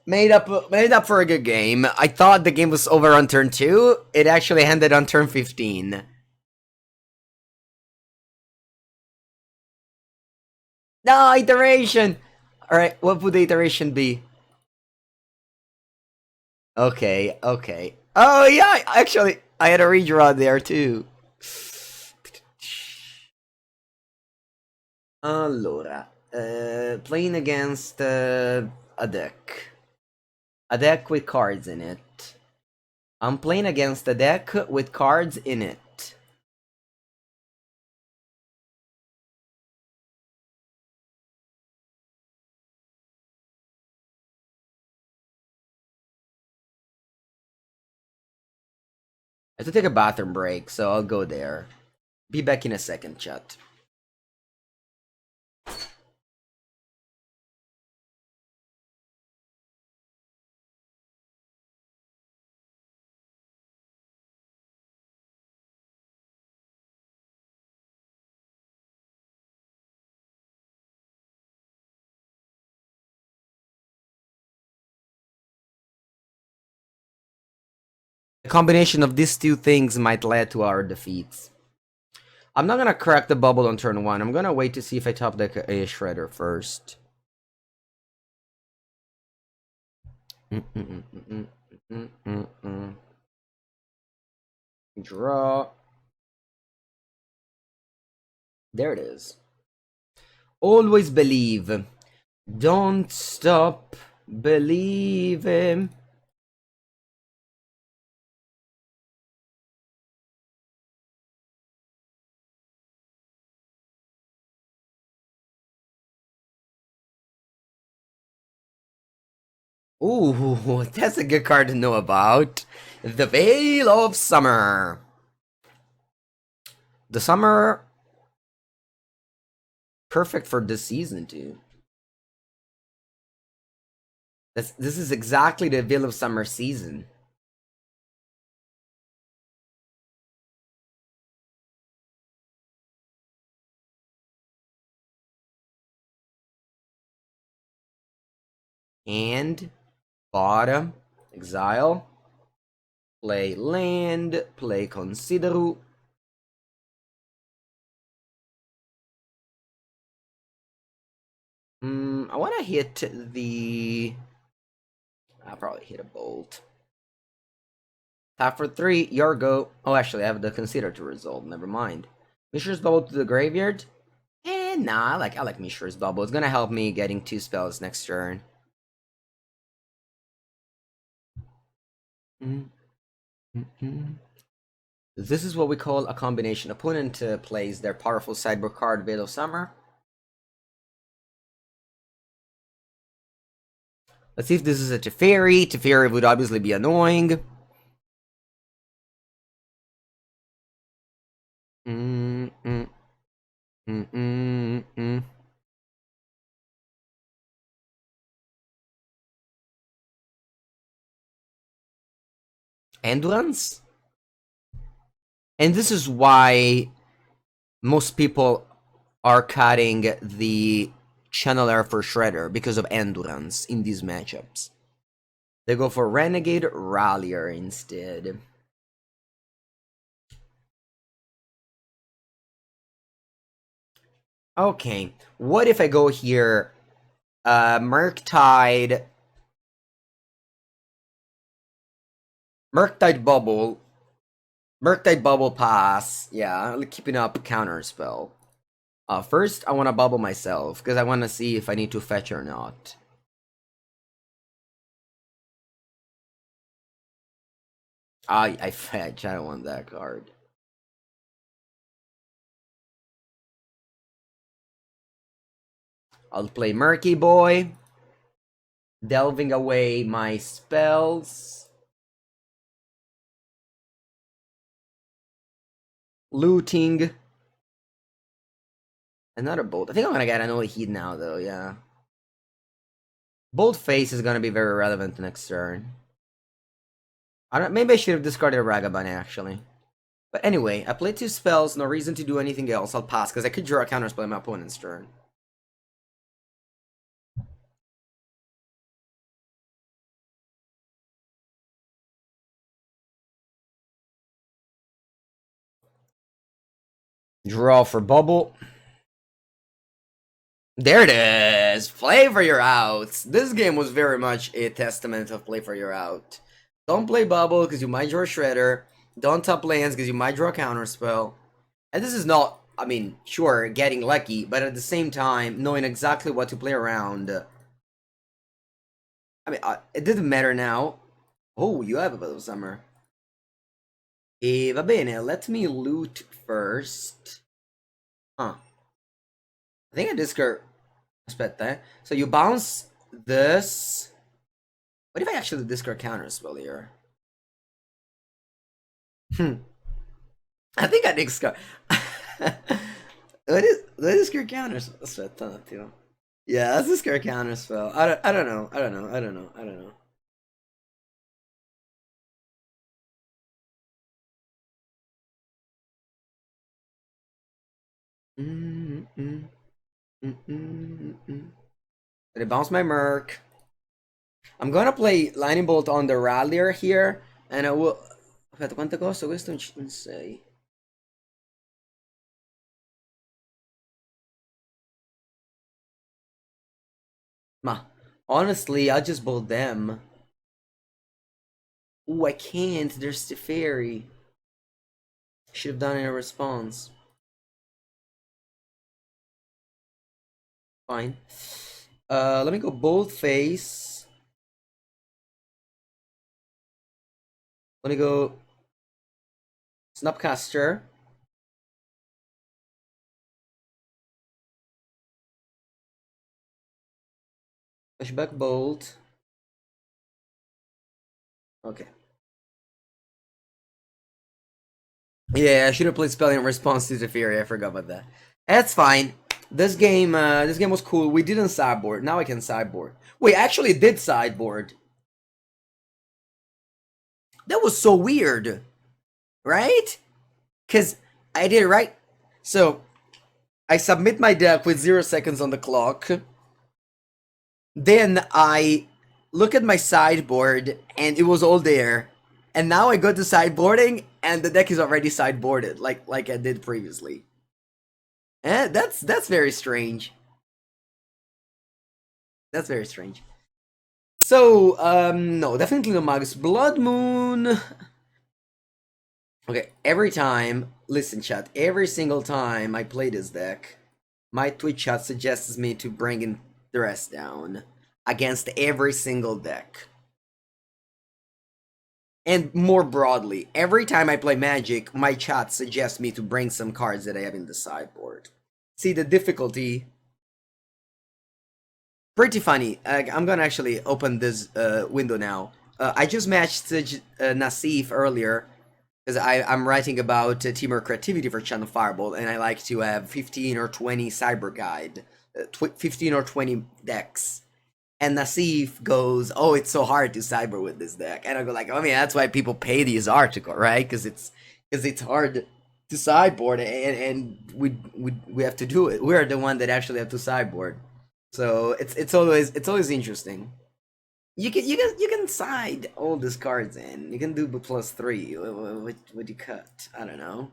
made up for a good game. I thought the game was over on turn 2. It actually ended on turn 15. No, iteration! Alright, what would the iteration be? Okay, okay. Oh yeah, actually, I had a redraw there too. Allora, playing against a deck. A deck with cards in it. I'm playing against a deck with cards in it. I have to take a bathroom break, so I'll go there. Be back in a second, chat. The combination of these two things might lead to our defeats. I'm not gonna crack the bubble on turn 1. I'm gonna wait to see if I top deck a Shredder first. Draw. There it is. Always believe. Don't stop believing. Ooh, that's a good card to know about. The Veil of Summer. The summer, perfect for this season too. This is exactly the Veil of Summer season. And bottom, exile, play land, play Consideru. I want to hit the... I'll probably hit a bolt. Tap for 3, your go. Oh, actually, I have the Consider to resolve. Never mind. Mishra's Bauble to the graveyard? Nah, I like Mishra's Bauble. It's gonna help me getting 2 spells next turn. This is what we call a combination. Opponent plays their powerful sideboard card, Veil of Summer. Let's see if this is a Teferi. Teferi would obviously be annoying. Endurance? And this is why most people are cutting the Channeler for Shredder, because of Endurance in these matchups. They go for Renegade Rallier instead. Okay, what if I go here, Murktide Bauble, Murktide Bauble pass, yeah, keeping up Counterspell. First, I want to bubble myself, because I want to see if I need to fetch or not. I fetch, I don't want that card. I'll play Murky Boy, delving away my spells. Looting. Another Bolt. I think I'm gonna get Unholy Heat now, though, yeah. Bolt Face is gonna be very relevant next turn. Maybe I should have discarded Ragavan, actually. But anyway, I played 2 spells, no reason to do anything else. I'll pass, because I could draw a Counterspell in my opponent's turn. Draw for Bauble. There it is! Play for your outs! This game was very much a testament of play for your out. Don't play Bauble, because you might draw a Shredder. Don't top lands, because you might draw a Counterspell. And this is not, I mean, sure, getting lucky, but at the same time, knowing exactly what to play around. I mean, it doesn't matter now. Oh, you have a bit of Summer. Va bene, let me loot first. Huh. I think I discard... Aspetta, so you bounce this. What if I actually discard Counterspell here? I think I discard... What is discard Counterspell? Aspetta un attimo. Yeah, let's discard Counterspell. I don't know. I don't know. Did I bounce my Merc? I'm gonna play Lightning Bolt on the Rallier here, and I will... Aspetta, quanto costa questo? Un 6. Ma, honestly, I'll just bolt them. Ooh, I can't. There's the fairy. Should have done it in a response. Fine. Let me go bold face. Let me go Snapcaster. Flashback bolt. Okay. Yeah, I should have played spelling in response to the Fury. I forgot about that. That's fine. This game was cool. We didn't sideboard. Now I can sideboard. Wait, I actually did sideboard. That was so weird, right? Because I did it right. So I submit my deck with 0 seconds on the clock. Then I look at my sideboard and it was all there. And now I go to sideboarding and the deck is already sideboarded, like I did previously. That's very strange. That's very strange. So, no, definitely no Magus. Blood Moon. Okay, every time, listen chat, every single time I play this deck, my Twitch chat suggests me to bring in the rest down against every single deck. And more broadly, every time I play Magic, my chat suggests me to bring some cards that I have in the sideboard. See the difficulty? Pretty funny. I'm gonna actually open this window now. I just matched Nassif earlier because I'm writing about teamer creativity for Channel Fireball, and I like to have 15 or 20 cyber guide, 15 or 20 decks. And Nassif goes, "Oh, it's so hard to cyber with this deck," and I go like, "I mean, that's why people pay these article, right? Because it's hard to sideboard, and we have to do it. We're the one that actually have to sideboard, so it's always interesting. You can side all these cards in. You can do +3. What you cut? I don't know.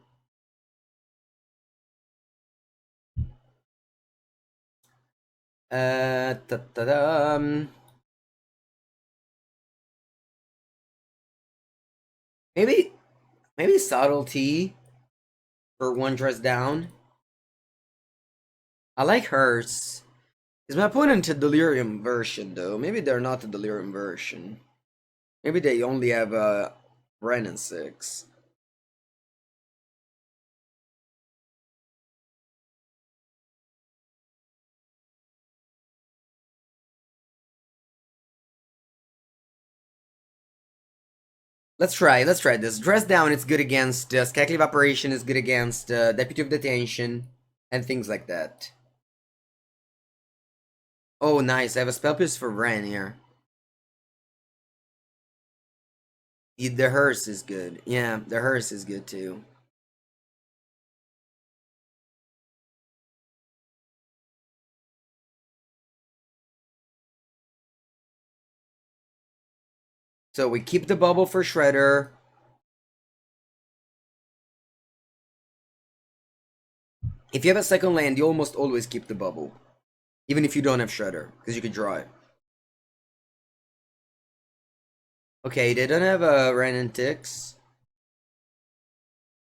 Maybe Subtlety for one dress down. I like hers. Is my opponent a Delirium version though? Maybe they're not a Delirium version. Maybe they only have a Ren and 6. Let's try this. Dress down is good against Scaly Evaporation, is good against Deputy of Detention, and things like that. Oh, nice. I have a Spell Pierce for Ren here. The Hearse is good. Yeah, the Hearse is good too. So we keep the Bauble for Shredder. If you have a second land, you almost always keep the Bauble. Even if you don't have Shredder, because you can draw it. Okay, they don't have a Ren and Tix.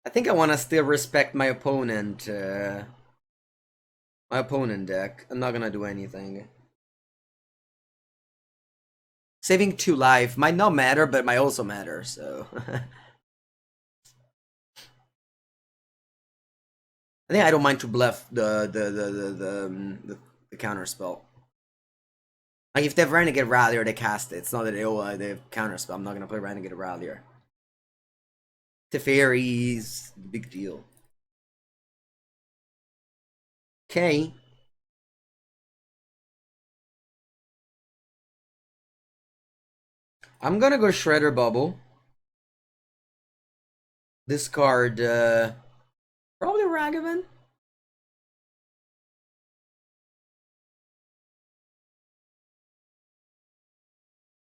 I think I want to still respect my opponent. My opponent deck. I'm not gonna do anything. Saving 2 life might not matter, but might also matter, so. I think I don't mind to bluff the counterspell. Like if they have Renegade Rallier, they cast it. It's not that they have counterspell. I'm not gonna play Renegade Rallier. Teferi's big deal. Okay. I'm gonna go Shredder Bubble. Discard probably Ragavan.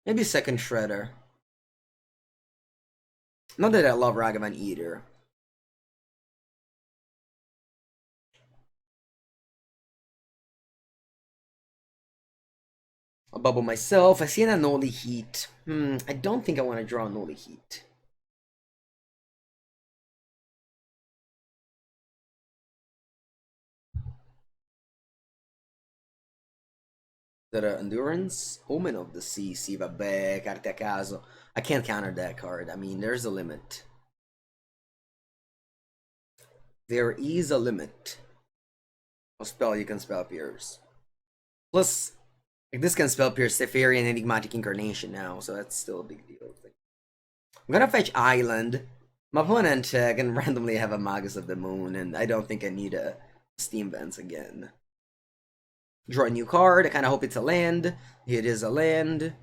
Maybe second Shredder. Not that I love Ragavan either. I'll bubble myself. I see an Unholy Heat. I don't think I want to draw Unholy Heat. Is that Endurance? Omen of the Sea. Sì, vabbè, carte a caso. I can't counter that card. I mean, there's a limit. There is a limit. A spell you can spell pierce. Plus, like this can spell pierce Teferi and Enigmatic Incarnation now, so that's still a big deal. I'm gonna fetch Island. My opponent can randomly have a Magus of the Moon, and I don't think I need a Steam Vents again. Draw a new card. I kind of hope it's a land. It is a land.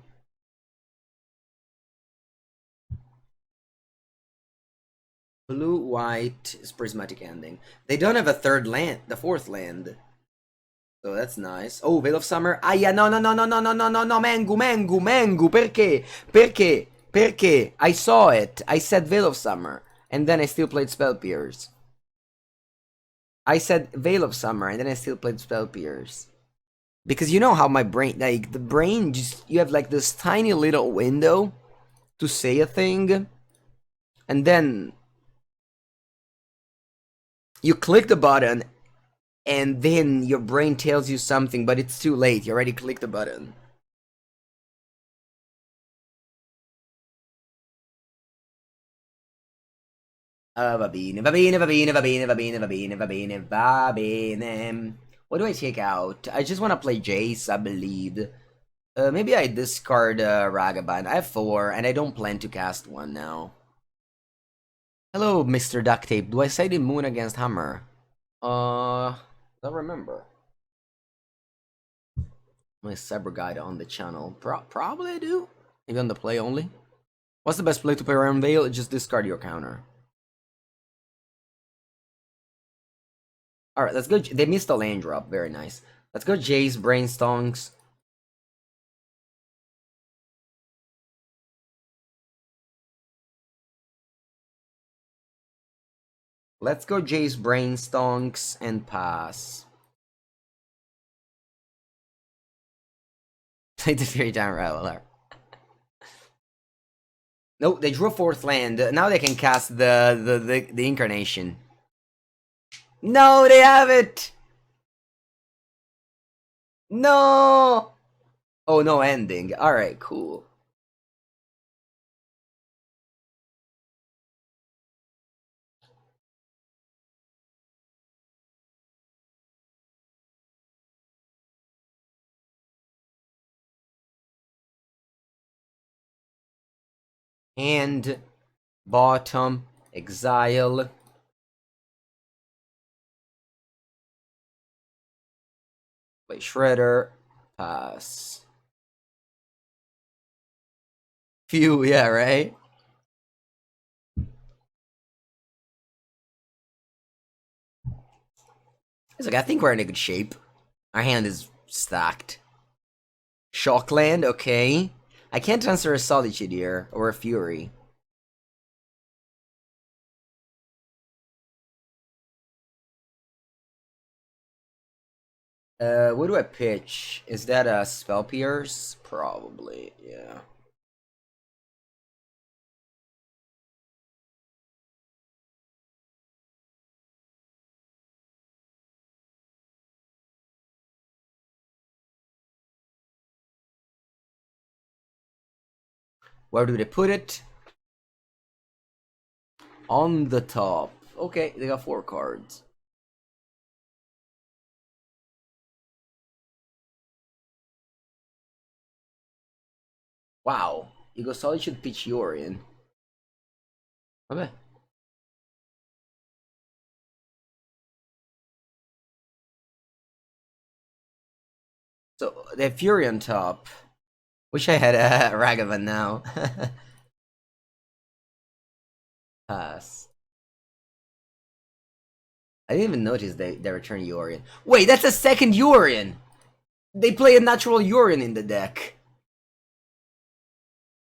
Blue, white is Prismatic Ending. They don't have a third land, the fourth land. So that's nice. Oh, Veil of Summer. Ah, yeah, no, Mengu, perché? Perché? I saw it. I said Veil of Summer, and then I still played Spell Pierce. I said Veil of Summer, and then I still played Spell Pierce. Because you know how my brain, like, the brain just, you have like this tiny little window to say a thing, and then you click the button, and then your brain tells you something, but it's too late. You already clicked the button. Va bene, va bene, va bene, va bene, va bene, va bene, va bene, va bene. What do I take out? I just want to play Jace, I believe. Maybe I discard Ragavan. I have 4, and I don't plan to cast one now. Hello, Mr. Duct Tape. Do I say the Moon against Hammer? Don't remember. My Cyber Guide on the channel. Probably I do. Maybe on the play only. What's the best play to play around Veil? Just discard your counter. Alright, let's go. They missed the land drop. Very nice. Let's go Jace, Brainstonks. Let's go Jace, Brainstonks, and pass. Play the Fairy Time Rattler. Nope, they drew a 4th land. Now they can cast the Incarnation. No, they have it! No! Oh, no ending. Alright, cool. And bottom, exile. Play Shredder, pass. Phew, yeah, right? It's like, I think we're in a good shape. Our hand is stacked. Shockland, okay. I can't answer a Solitude here, or a Fury. What do I pitch? Is that a Spell Pierce? Probably, yeah. Where do they put it? On the top. Okay, they got 4 cards. Wow. You go Solitude, pitch Yorion. Okay. So, they have Fury on top. Wish I had a Ragavan now. Pass. I didn't even notice they return Yorion. Wait, that's a second Yorion! They play a natural Yorion in the deck.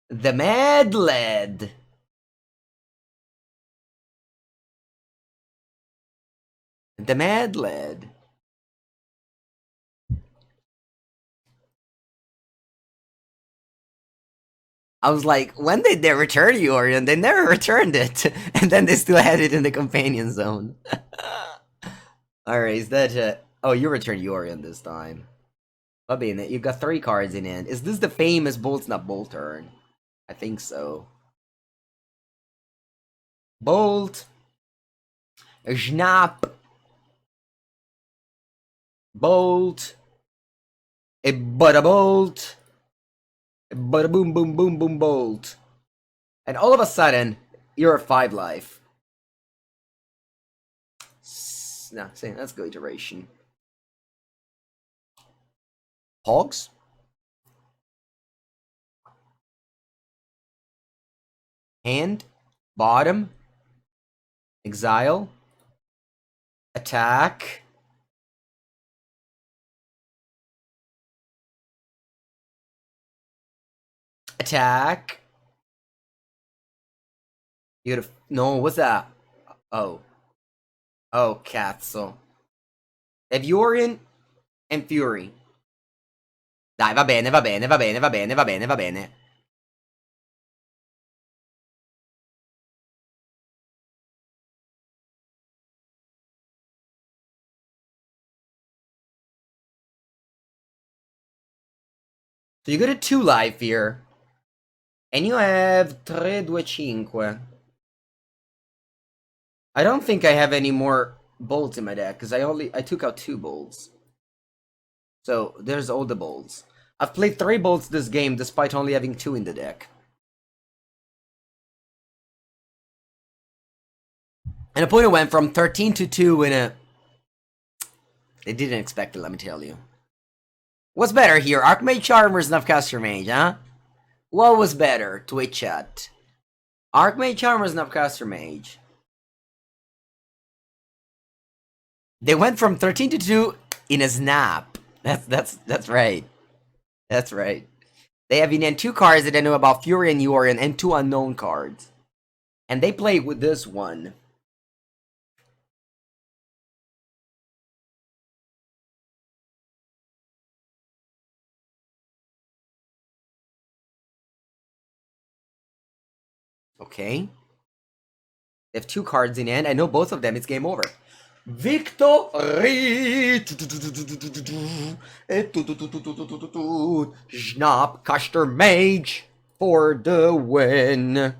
The Mad Lad. The Mad Lad. I was like, when did they return Yorion? They never returned it. And then they still had it in the companion zone. Alright, is that oh, you returned Yorion this time. Bobby, you got 3 cards in hand. Is this the famous Bolt Snap Bolt turn? I think so. Bolt. Snap. Bolt. A bada bolt. Bada boom boom boom boom bolt. And all of a sudden, you're at 5 life. No, see, let's go iteration. Hogs? Hand. Bottom. Exile. Attack. Attack. You gotta. No, what's that? Oh. Oh, cazzo. Eviorian and Fury. Dai, va bene, va bene, va bene, va bene, va bene, va bene. So you go to 2 life here. And you have 3, 2, 5. I don't think I have any more bolts in my deck, because I took out 2 bolts. So, there's all the bolts. I've played 3 bolts this game, despite only having 2 in the deck. An opponent went from 13 to 2 in a... They didn't expect it, let me tell you. What's better here, Archmage Charm or Snapcaster Mage, huh? What was better, Twitch chat? Archmage Charm or Snapcaster Mage? They went from 13 to 2 in a snap. That's right. That's right. They have in hand 2 cards that I know about, Fury and Yorion, and 2 unknown cards. And they played with this one. Okay. They have 2 cards in hand. I know both of them. It's game over. Victory! Snapcaster Mage for the win.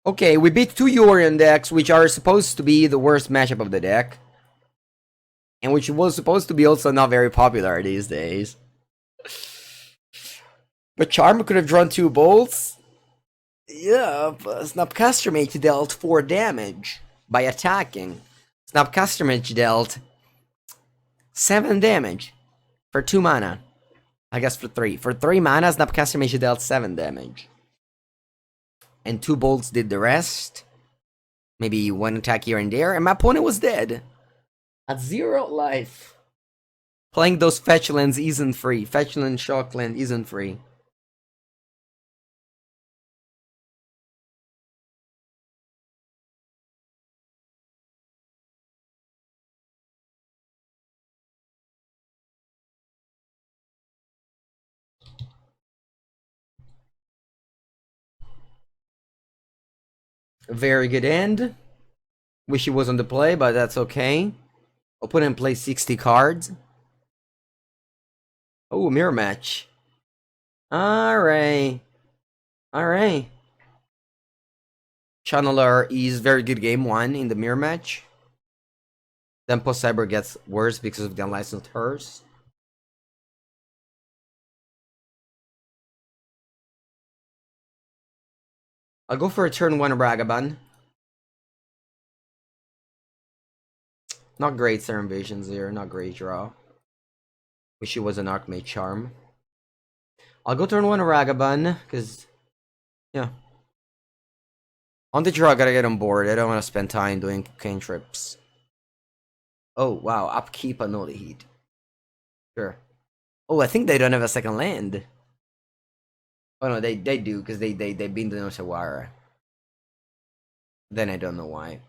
Okay, we beat 2 Yorion decks, which are supposed to be the worst matchup of the deck. And which was supposed to be also not very popular these days. But Charm could have drawn 2 bolts. Yeah, but Snapcaster Mage dealt 4 damage by attacking. Snapcaster Mage dealt 7 damage for 2 mana. I guess for 3. For 3 mana, Snapcaster Mage dealt 7 damage. And 2 bolts did the rest. Maybe 1 attack here and there, and my opponent was dead. At 0 life. Playing those fetch lands isn't free. Fetch land, shock land isn't free. Very good end. Wish he was on the play, but that's okay. Opponent plays 60 cards. Oh, mirror match. Alright. Alright. Channeler is very good game 1 in the mirror match. Then Post Cyber gets worse because of the unlicensed hers. I'll go for a turn 1 Ragavan. Not great Serum Visions here, not great draw. Wish it was an Archmage Charm. I'll go turn 1 Ragavan, because, yeah. On the draw, I gotta get on board. I don't want to spend time doing cantrips. Oh, wow, upkeep Unholy Heat. Sure. Oh, I think they don't have a second land. Oh no, they do, because they've been to Otawara. Then I don't know why.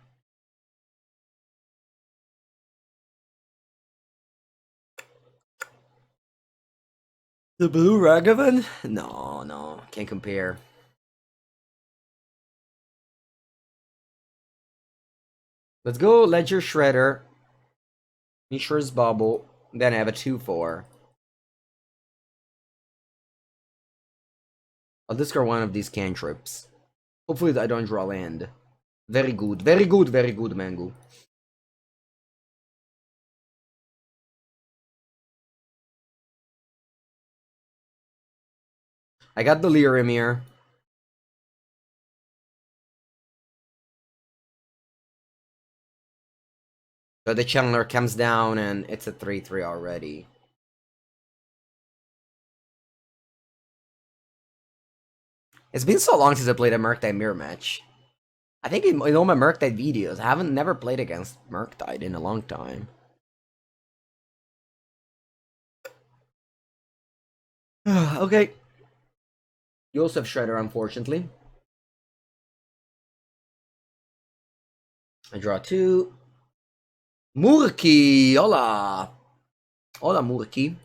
The blue Ragavan? No, can't compare. Let's go Ledger Shredder. Mishra's Bauble. Then I have a 2/4. I'll discard one of these cantrips. Hopefully I don't draw land. Very good, very good, very good, Mango. I got Delirium here. So the Channeler comes down and it's a 3/3 already. It's been so long since I played a Murktide mirror match. I think in all my Murktide videos, I haven't never played against Murktide in a long time. Okay. You also have Shredder, unfortunately. I draw 2. Murky! Hola! Hola, Murky.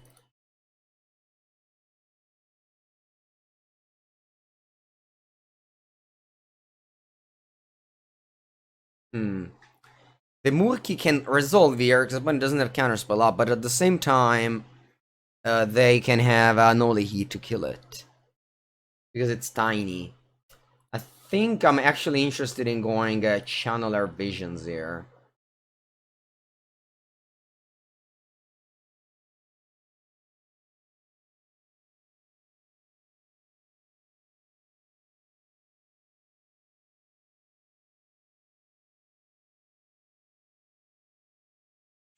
The Murky can resolve here, because opponent doesn't have Counterspell up, but at the same time, they can have Unholy Heat to kill it. Because it's tiny. I think I'm actually interested in going Channeler Visions here.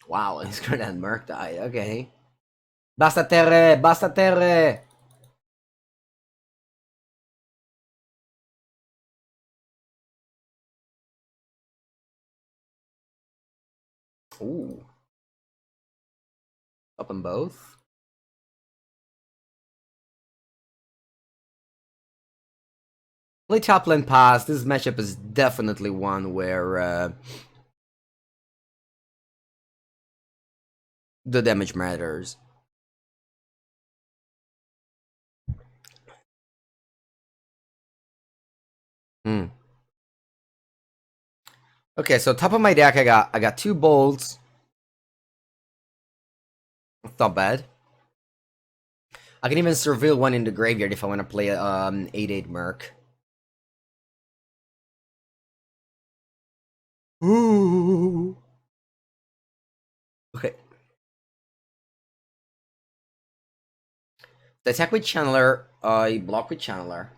Wow, he's gonna have Murktide, okay. Basta terre! Basta terre! Ooh. Up on both? Play top lane pass. This matchup is definitely one where the damage matters. Hmm. Okay, so top of my deck, I got 2 bolts. It's not bad. I can even surveil one in the graveyard if I want to play 8/8 Merc. Ooh. Okay. The attack with Channeler, I block with Channeler.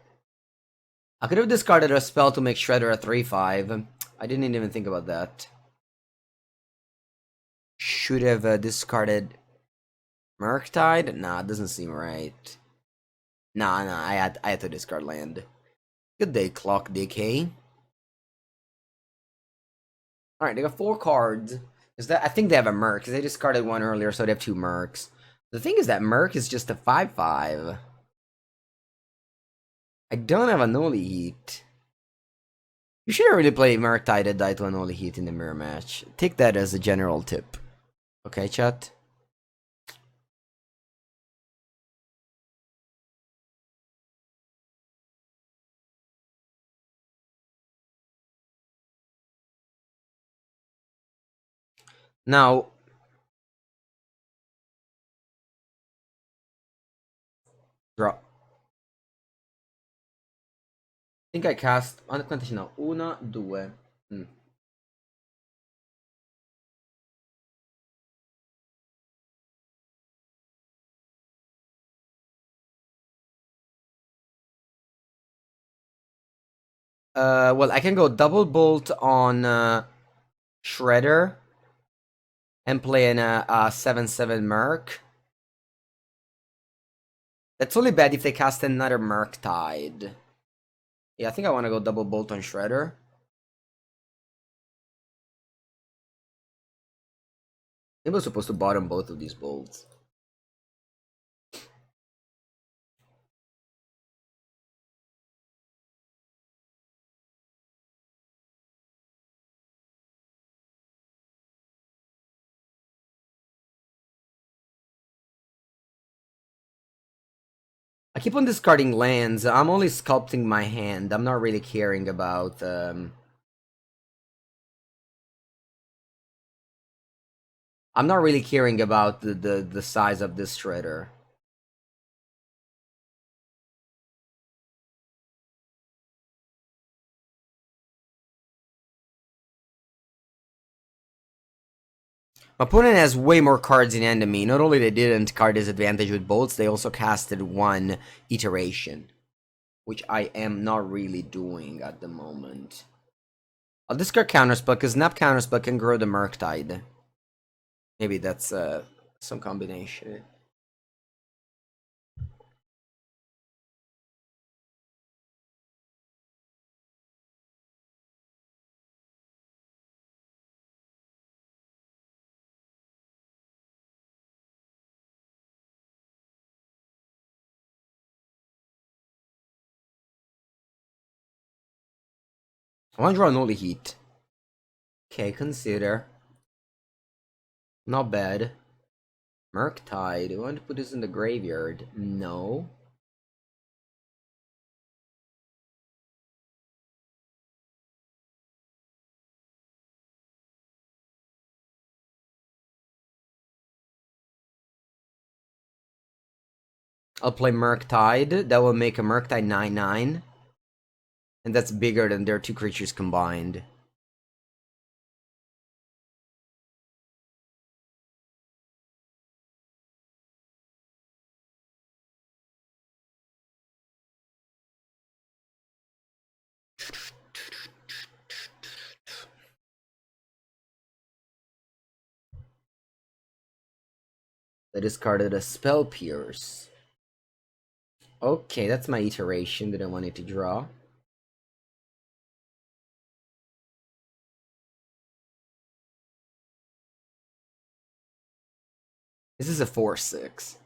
I could have discarded a spell to make Shredder a 3/5. I didn't even think about that. Should have discarded Murktide? Nah, it doesn't seem right. Nah, I had to discard land. Good day, Clock Decay. Alright, they got 4 cards. I think they have a Merc, because they discarded one earlier, so they have 2 Mercs. The thing is that Merc is just a 5/5. I don't have Unholy Heat. You shouldn't really play Murktide and die to Unholy Heat in the mirror match. Take that as a general tip. Okay, chat? Now, draw. I think I cast. Quanti ce n'ho? 1, 2. Well, I can go double bolt on Shredder and play in a 7/7 Merc. That's only bad if they cast another Murktide. Yeah, I think I want to go double bolt on Shredder. Maybe I was supposed to bottom both of these bolts. I keep on discarding lands. I'm only sculpting my hand. I'm not really caring about I'm not really caring about the size of this Shredder. My opponent has way more cards in hand than me. Not only they didn't card disadvantage with bolts, they also casted 1 iteration, which I am not really doing at the moment. I'll discard Counterspell, because Snap Counterspell can grow the Murktide. Maybe that's some combination. I want to draw an Unholy Heat. Okay, consider. Not bad. Murktide. Do I want to put this in the graveyard? No. I'll play Murktide. That will make a Murktide 9/9. And that's bigger than their 2 creatures combined. I discarded a Spell Pierce. Okay, that's my iteration that I wanted to draw. This is a 4/6.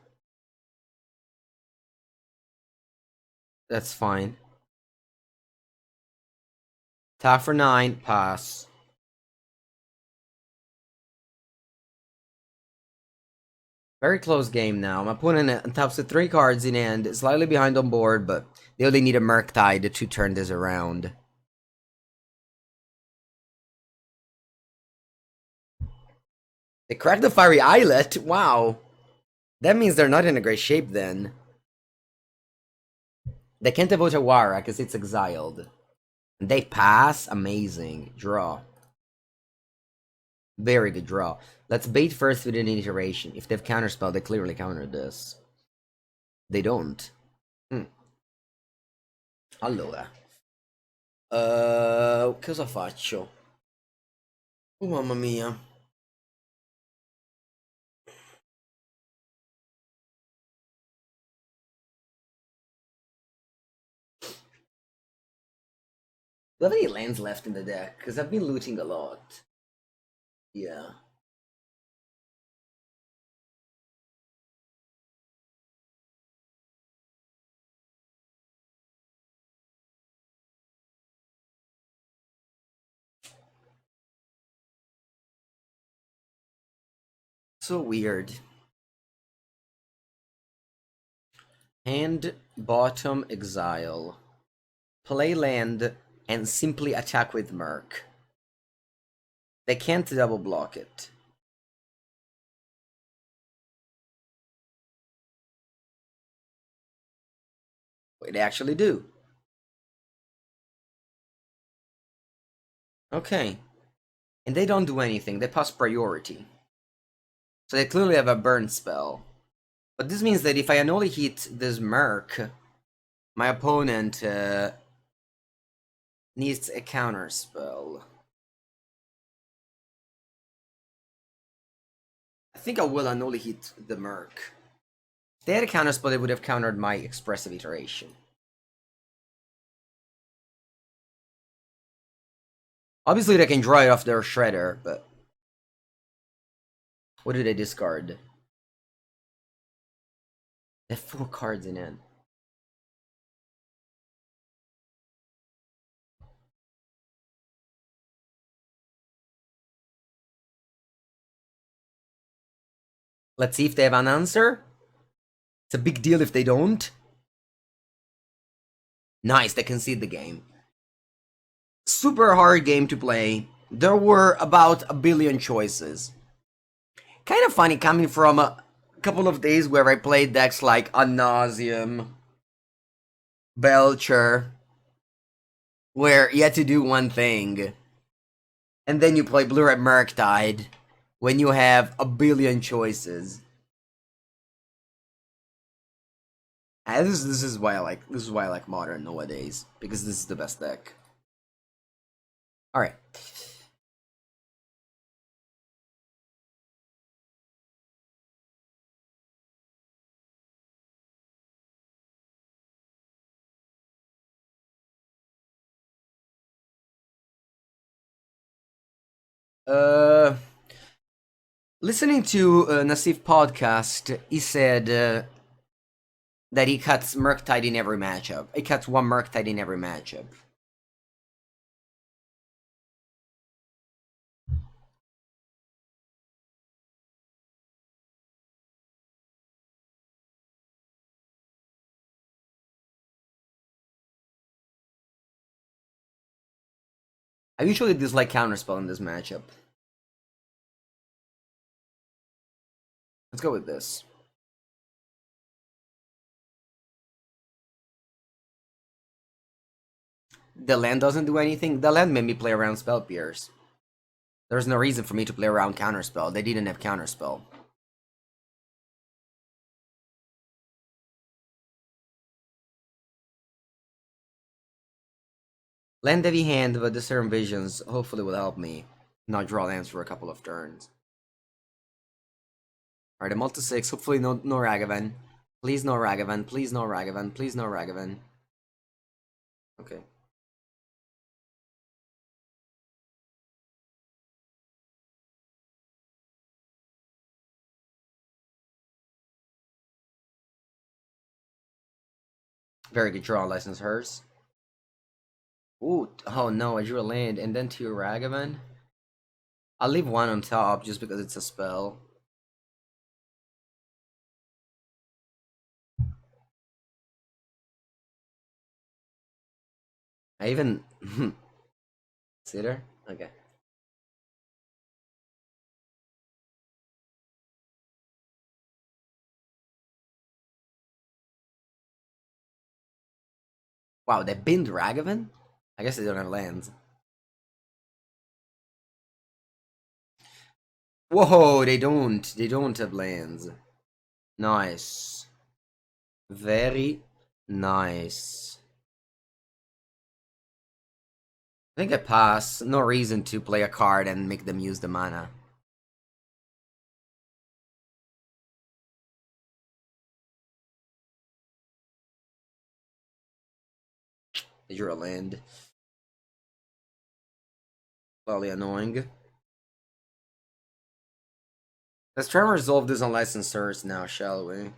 That's fine. Top for 9, pass. Very close game now. My opponent taps with 3 cards in hand, slightly behind on board, but they only need a Murktide to turn this around. They cracked the Fiery Islet? Wow. That means they're not in a great shape then. They can't have Otawara because it's exiled. They pass? Amazing. Draw. Very good draw. Let's bait first with an iteration. If they have Counterspell, they clearly counter this. They don't. Allora. Cosa faccio? Oh, mamma mia. Do I have any lands left in the deck? Because I've been looting a lot. Yeah. So weird. Hand, bottom, exile. Play land and simply attack with Murk. They can't double block it. Wait, they actually do. Okay. And they don't do anything. They pass priority. So they clearly have a burn spell. But this means that if I Unholy Heat this Murk, my opponent needs a Counterspell. I think I will Unholy Heat the Murk. If they had a Counterspell, they would have countered my Expressive Iteration. Obviously, they can draw it off their Shredder, but... What do they discard? They have 4 cards in hand. Let's see if they have an answer. It's a big deal if they don't. Nice, they concede the game. Super hard game to play. There were about a billion choices. Kind of funny coming from a couple of days where I played decks like Ad Nauseam, Belcher, where you had to do one thing. And then you play Blue-Red Murktide when you have a billion choices. This is why I like Modern nowadays, because this is the best deck. Alright. Listening to Nassif podcast, he said that he cuts Murktide in every matchup. He cuts 1 Murktide in every matchup. I usually dislike Counterspell in this matchup. Let's go with this. the land doesn't do anything. The land made me play around Spell Pierce. There's no reason for me to play around Counterspell. They didn't have Counterspell. Land heavy hand, but the Serum Visions hopefully will help me not draw lands for a couple of turns. Alright, I'm up to 6. Hopefully no Ragavan. Please no Ragavan. Please no Ragavan. Please no Ragavan. Okay. Very good draw, License Hers. Ooh, oh no, I drew a land and then 2 Ragavan. I'll leave 1 on top just because it's a spell. I even... See there? Okay. Wow, they binned Ragavan? I guess they don't have lands. Whoa, they don't. They don't have lands. Nice. Very nice. I think I pass. No reason to play a card and make them use the mana. They drew a land. Probably annoying. Let's try and resolve this on licensors now, shall we?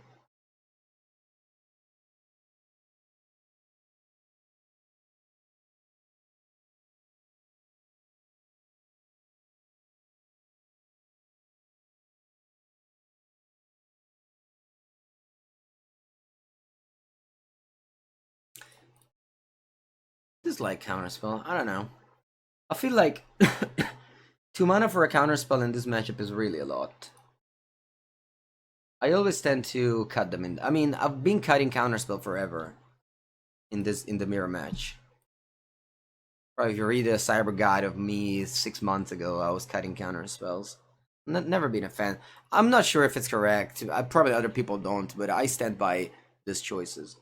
This is like Counterspell. I don't know. I feel like 2 mana for a Counterspell in this matchup is really a lot. I always tend to cut them in. I mean, I've been cutting Counterspell forever in the mirror match. Probably if you read the Cyber Guide of me 6 months ago, I was cutting Counterspells. Never been a fan. I'm not sure if it's correct. Probably other people don't, but I stand by these choices.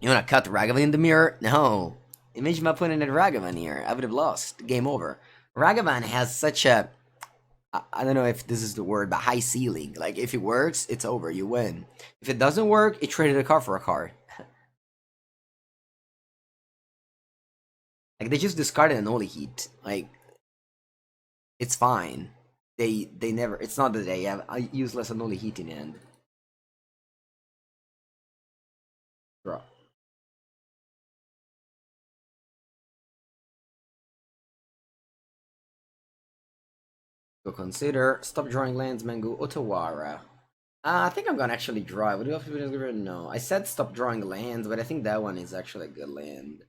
You wanna cut Ragavan in the mirror? No. Imagine my opponent at Ragavan here. I would have lost. Game over. Ragavan has such a... I don't know if this is the word, but high ceiling. Like, if it works, it's over. You win. If it doesn't work, it traded a card for a card. Like, they just discarded an Unholy Heat. Like, it's fine. They never... It's not that they have a useless Unholy Heat in the end. Draw. Go consider. Stop drawing lands, Mango. Otawara. I think I'm gonna actually draw. What do you have to do? No. I said stop drawing lands, but I think that one is actually a good land.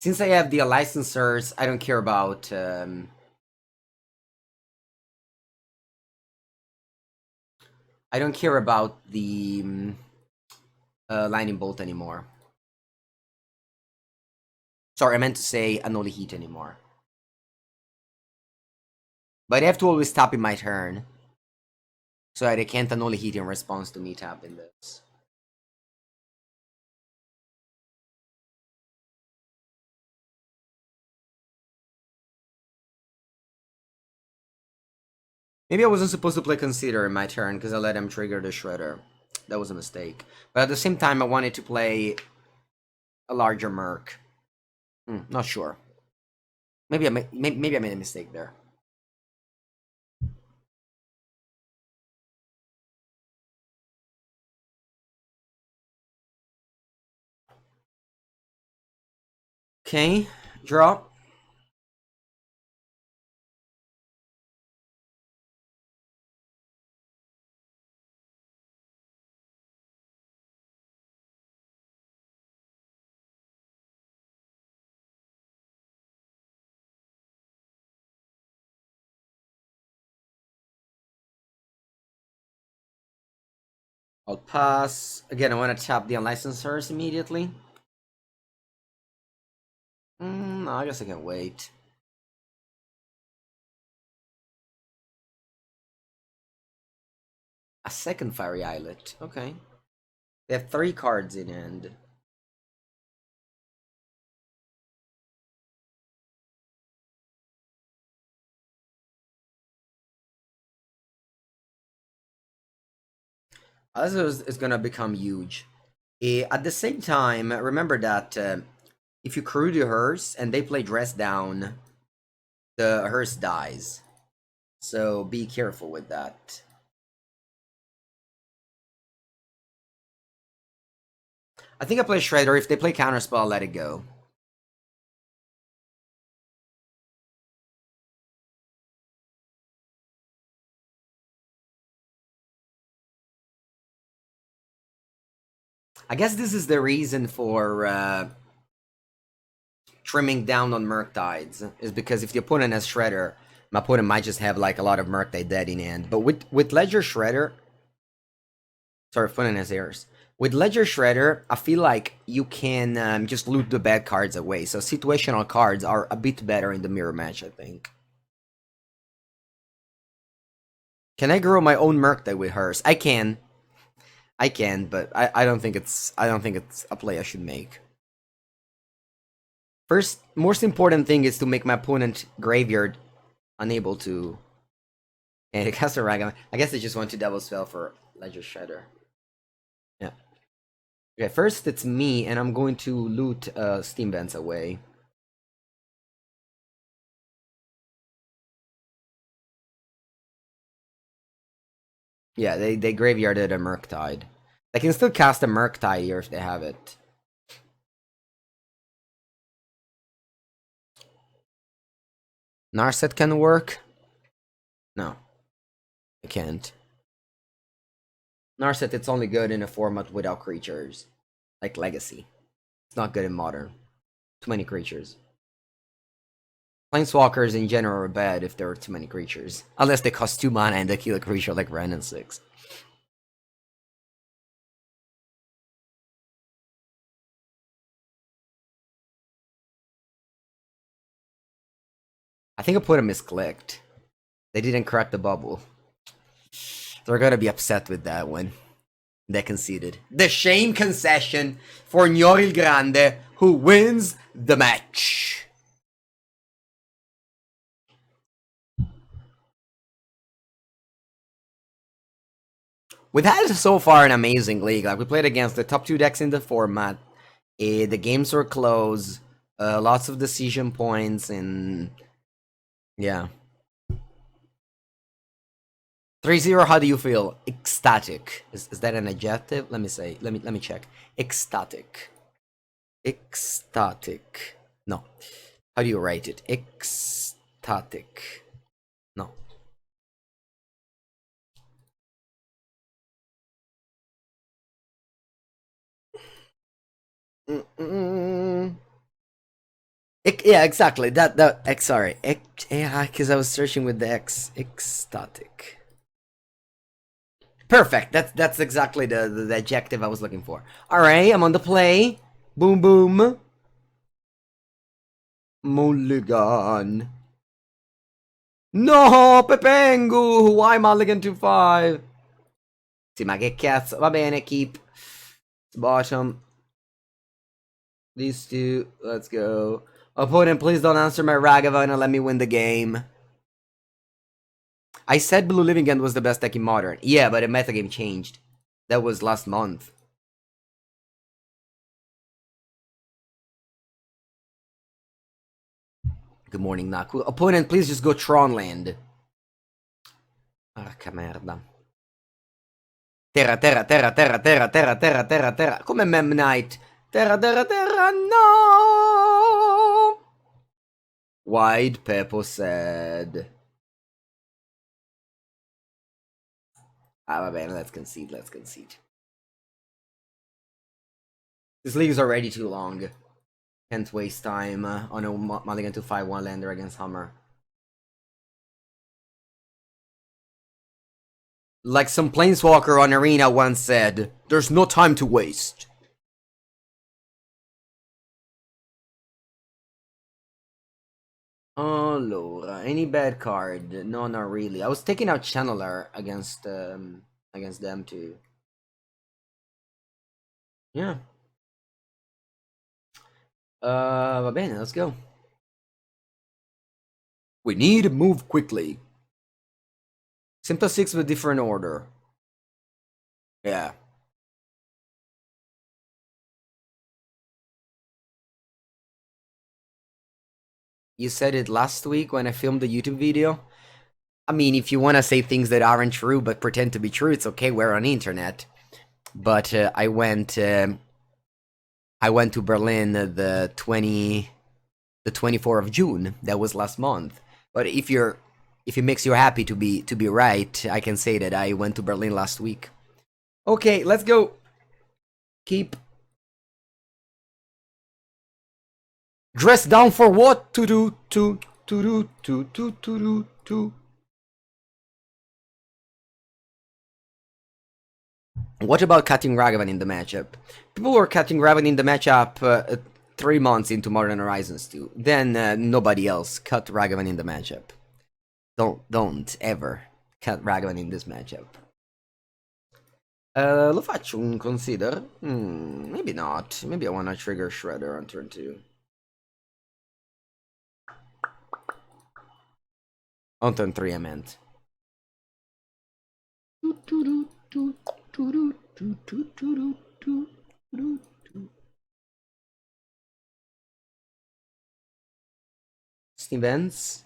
Since I have the licensors, I don't care about... I don't care about the Lightning Bolt anymore. Sorry, I meant to say Unholy Heat anymore. But I have to always tap in my turn. So that I can't Unholy Heat in response to me tapping this. Maybe I wasn't supposed to play Consider in my turn because I let him trigger the Shredder. That was a mistake. But at the same time, I wanted to play a larger Merc. Not sure. Maybe I made a mistake there. Okay, draw. I'll pass. Again, I want to tap the unlicensors immediately. No, I guess I can wait. A second Fiery Islet. Okay. They have 3 cards in hand. This is gonna become huge. At the same time, remember that if you crew the hearse and they play dress down, the hearse dies. So be careful with that. I think I play Shredder. If they play Counterspell, I'll let it go. I guess this is the reason for trimming down on Murktides, is because if the opponent has Shredder, my opponent might just have like a lot of Murktide dead in hand. But with Ledger Shredder, sorry, opponent has Heirs. With Ledger Shredder, I feel like you can just loot the bad cards away. So situational cards are a bit better in the mirror match, I think. Can I grow my own Murktide with hers? I can. I can, but I don't think it's a play I should make. First, most important thing is to make my opponent graveyard unable to. And it casts a Ragavan. I guess I just want to double spell for Ledger Shredder. Yeah. Okay, first it's me, and I'm going to loot Steam Vents away. Yeah, they graveyarded a Murktide. They can still cast a Murktide here if they have it. Narset can work? No. I can't. Narset, it's only good in a format without creatures. Like Legacy. It's not good in Modern. Too many creatures. Planeswalkers in general are bad if there are too many creatures. Unless they cost 2 mana and they kill a creature like Ren and 6. I think I put a misclicked. They didn't crack the bubble. They're gonna be upset with that one. They conceded. The shame concession for Nyoril Grande, who wins the match. We've had so far an amazing league. Like, we played against the top 2 decks in the format. The games were close. Lots of decision points, and yeah. 3-0, how do you feel? Ecstatic. Is that an adjective? Let me say. Let me check. Ecstatic. Ecstatic. No. How do you write it? Ecstatic. No. Yeah, exactly. That sorry. Yeah, because I was searching with the X. Ecstatic. Perfect. That's exactly the adjective I was looking for. All right, I'm on the play. Boom boom. Mulligan. No, Pepengu. Why Mulligan 2-5? Sì, ma che cazzo? Va bene, keep. Bottom. These 2. Let's go. Opponent, please don't answer my Ragavan and let me win the game. I said Blue Living End was the best deck in Modern. Yeah, but the metagame changed. That was last month. Good morning, Naku. Opponent, please just go Tronland. Porca merda. Terra, terra, terra, terra, terra, terra, terra, terra, terra. Come Mem Knight. Terra, terra, terra, no! Wide Peppo said. Ah, va bene, let's concede, let's concede. This league is already too long. Can't waste time on a Mulligan 2-5-1 lander against Hummer. Like some planeswalker on Arena once said, there's no time to waste. Allora, any bad card? No, not really. I was taking out Channeler against them too. Yeah. Va bene, let's go. We need to move quickly. Simple 6 with different order. Yeah. You said it last week when I filmed the YouTube video. I mean, if you want to say things that aren't true but pretend to be true, it's okay. We're on the internet. But I went to Berlin the 24th of June. That was last month. But if it makes you happy to be right, I can say that I went to Berlin last week. Okay, let's go. Keep. Dress down for what? To do. What about cutting Ragavan in the matchup? People were cutting Ragavan in the matchup 3 months into Modern Horizons 2. Then nobody else cut Ragavan in the matchup. Don't ever cut Ragavan in this matchup. Lo faccio un consider? Maybe not. Maybe I want to trigger Shredder on turn 2. On turn 3, I meant. Events.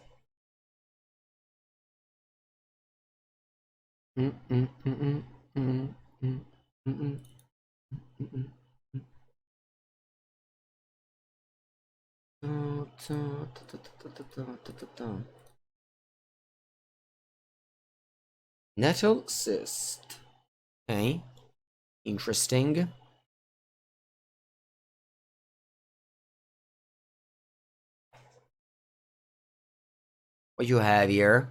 Nettle Cyst. Okay. Interesting. What you have here?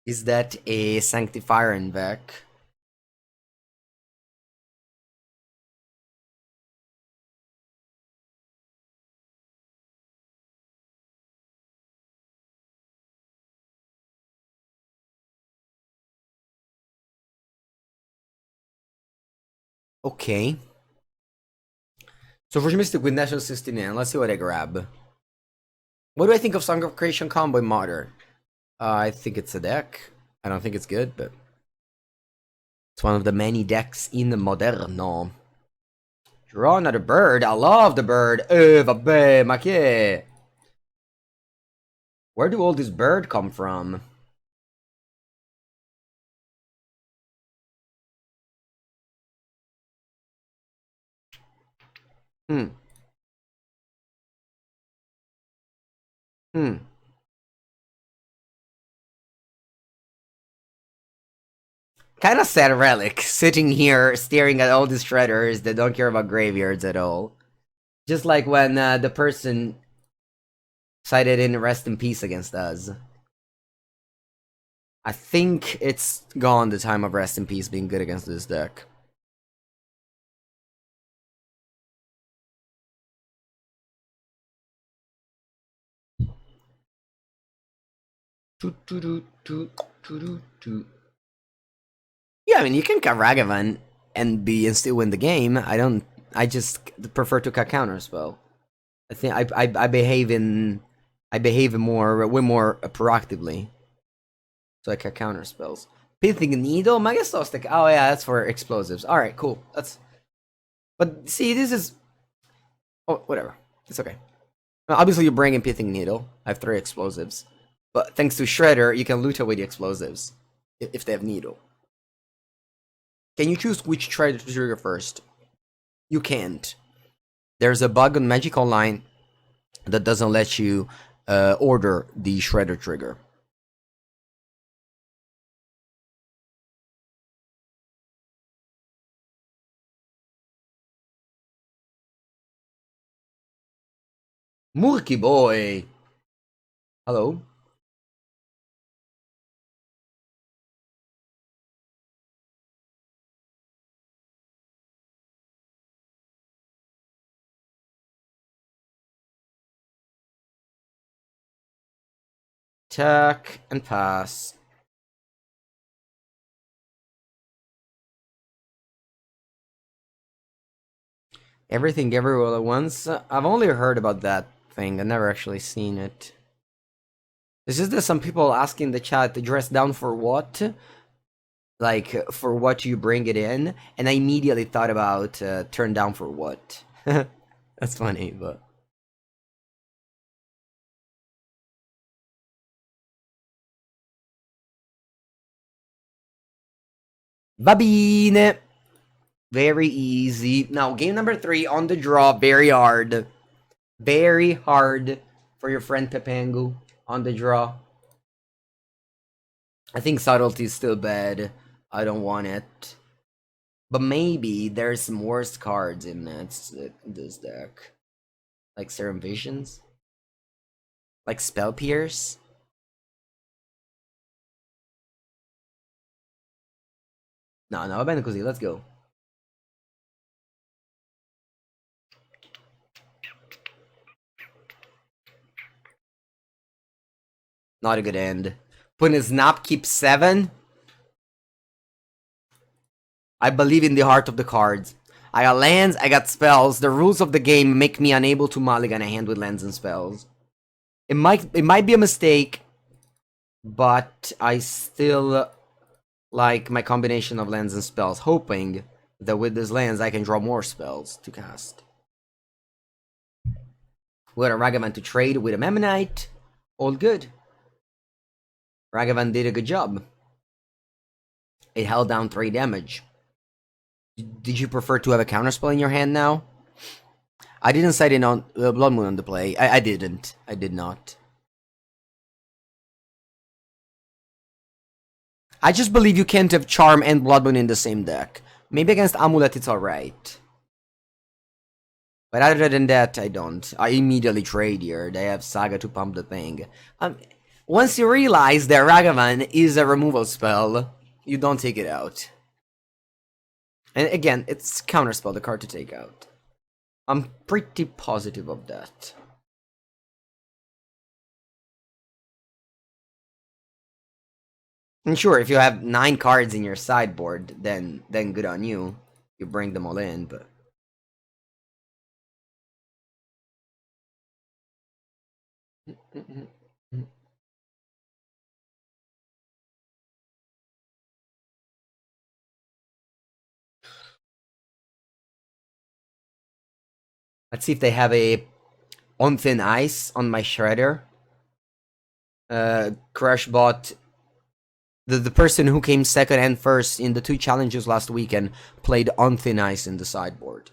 Is that a Sanctifier in Vec? Okay. So for Mystic with Natural 16 let's see what I grab. What do I think of Song of Creation combo in Modern? I think it's a deck. I don't think it's good, but it's one of the many decks in Moderno. Draw another bird. I love the bird. Vabbè, ma che? Where do all these birds come from? Hmm. Kind of sad relic, sitting here staring at all these shredders that don't care about graveyards at all. Just like when the person cited in Rest in Peace against us. I think it's gone, the time of Rest in Peace being good against this deck. Yeah, I mean, you can cut Ragavan and still win the game. I just prefer to cut Counterspell. I think I behave way more proactively. So I cut Counterspells. Pithing Needle, Magus. Oh yeah, that's for explosives. All right, cool. But see, this is. Oh, whatever. It's okay. Obviously, you're bringing Pithing Needle. I have 3 explosives. But thanks to Shredder, you can loot away the explosives. If they have Needle. Can you choose which Shredder to trigger first? You can't. There's a bug on Magic Online that doesn't let you order the Shredder trigger. Murky boy! Hello? Attack and pass. Everything everywhere at once. I've only heard about that thing. I've never actually seen it. This is just some people asking the chat to dress down for what? Like, for what you bring it in? And I immediately thought about turn down for what? That's funny, but... Va bene! Very easy. Now, game number 3 on the draw. Very hard. Very hard for your friend Pepengu on the draw. I think Subtlety is still bad. I don't want it. But maybe there's some worse cards in this deck. Like Serum Visions? Like Spell Pierce? No, va bene così, let's go. Not a good end. Putting his Snap keep 7? I believe in the heart of the cards. I got lands, I got spells. The rules of the game make me unable to mulligan a hand with lands and spells. It might be a mistake, but I still like my combination of lands and spells, hoping that with these lands I can draw more spells to cast. We got a Ragavan to trade with a Memnite. All good. Ragavan did a good job. It held down 3 damage. Did you prefer to have a counterspell in your hand now? I didn't cite in on Blood Moon on the play. I didn't. I did not. I just believe you can't have Charm and Blood Moon in the same deck. Maybe against Amulet it's alright. But other than that, I don't. I immediately trade here. They have Saga to pump the thing. Once you realize that Ragavan is a removal spell, you don't take it out. And again, it's Counterspell, the card to take out. I'm pretty positive of that. And sure, if you have 9 cards in your sideboard, then good on you. You bring them all in, but... Let's see if they have a On Thin Ice on my Shredder. Crashbot, the person who came second and first in the 2 challenges last weekend, played On Thin Ice in the sideboard.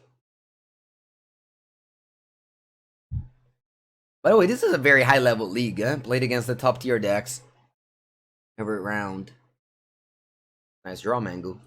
By the way, this is a very high level league, played against the top tier decks every round. Nice draw, Mango.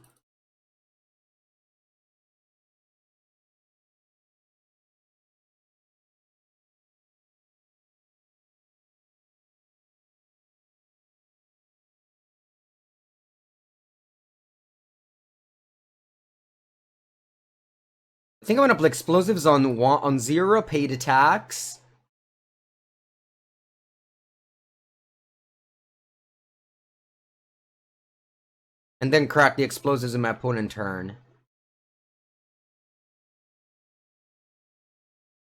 I think I'm gonna play explosives on 0 paid attacks. And then crack the explosives in my opponent's turn.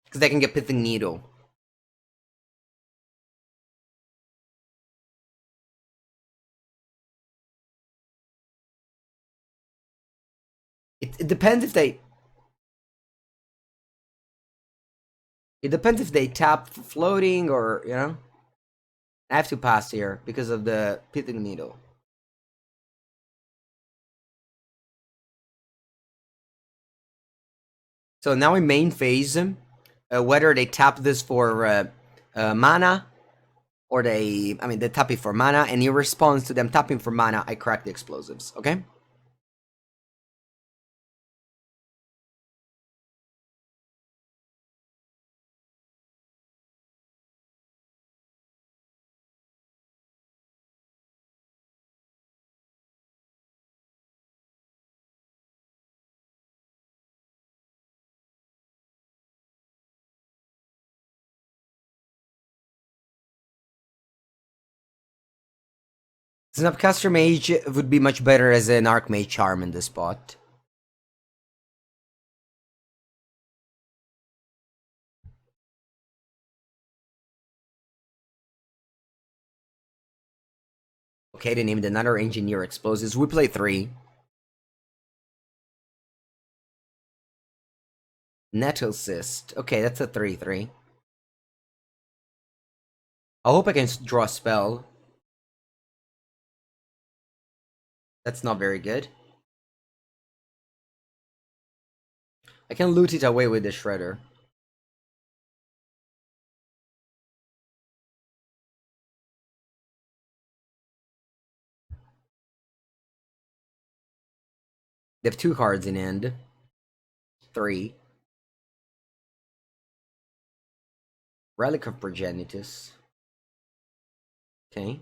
Because they can get Pithing Needle. It depends if they... It depends if they tap floating or, you know? I have to pass here because of the Pithing Needle. So now in main phase, whether they tap this for mana, or they tap it for mana, and in response to them tapping for mana, I crack the explosives, okay? Snapcaster Mage would be much better as an Archmage charm in this spot. Okay, they named another Engineer Explosives. We play 3. Nettle Cyst. Okay, that's a 3/3. I hope I can draw a spell. That's not very good. I can loot it away with the Shredder. They have 2 cards in hand. 3. Relic of Progenitus. Okay.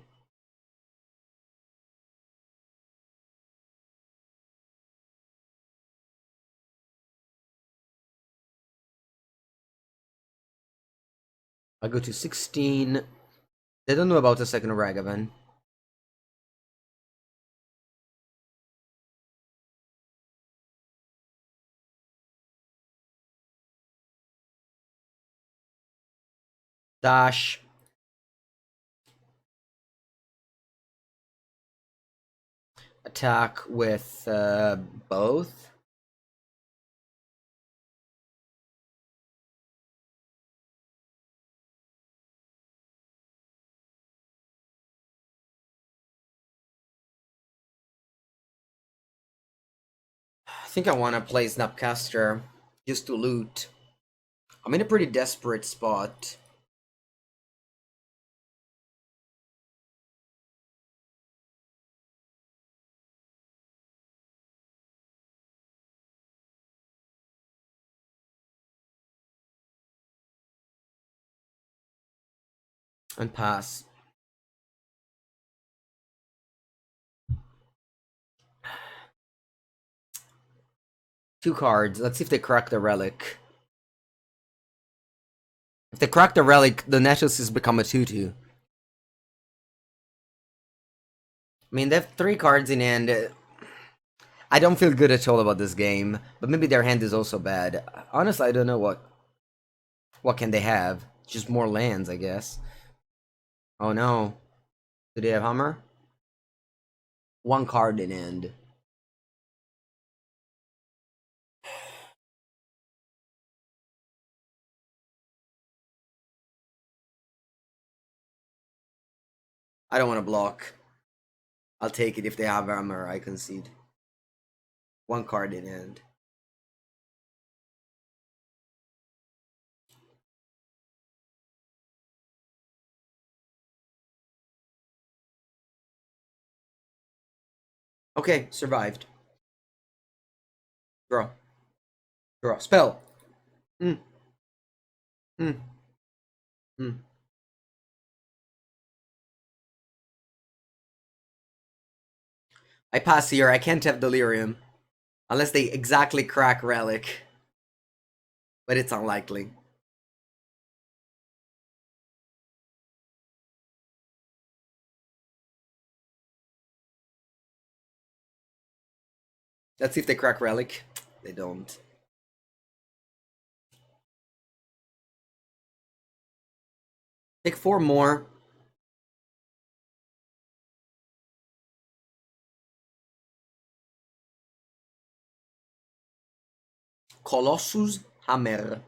I go to 16. They don't know about the second Ragavan. Dash. Attack with both. I think I want to play Snapcaster just to loot. I'm in a pretty desperate spot. And pass. Two cards. Let's see if they crack the relic. If they crack the relic, the Nettus has become a 2/2. I mean, they have 3 cards in hand. I don't feel good at all about this game, but maybe their hand is also bad. Honestly, I don't know what can they have. Just more lands, I guess. Oh no. Do they have Hammer? 1 card in hand. I don't want to block. I'll take it if they have Hammer, I concede. 1 card in hand. Okay, survived. Draw. Draw. Spell. Hmm. Hmm. Hmm. I pass here. I can't have Delirium. Unless they exactly crack Relic. But it's unlikely. Let's see if they crack Relic. They don't. Take 4 more. Colossus Hammer.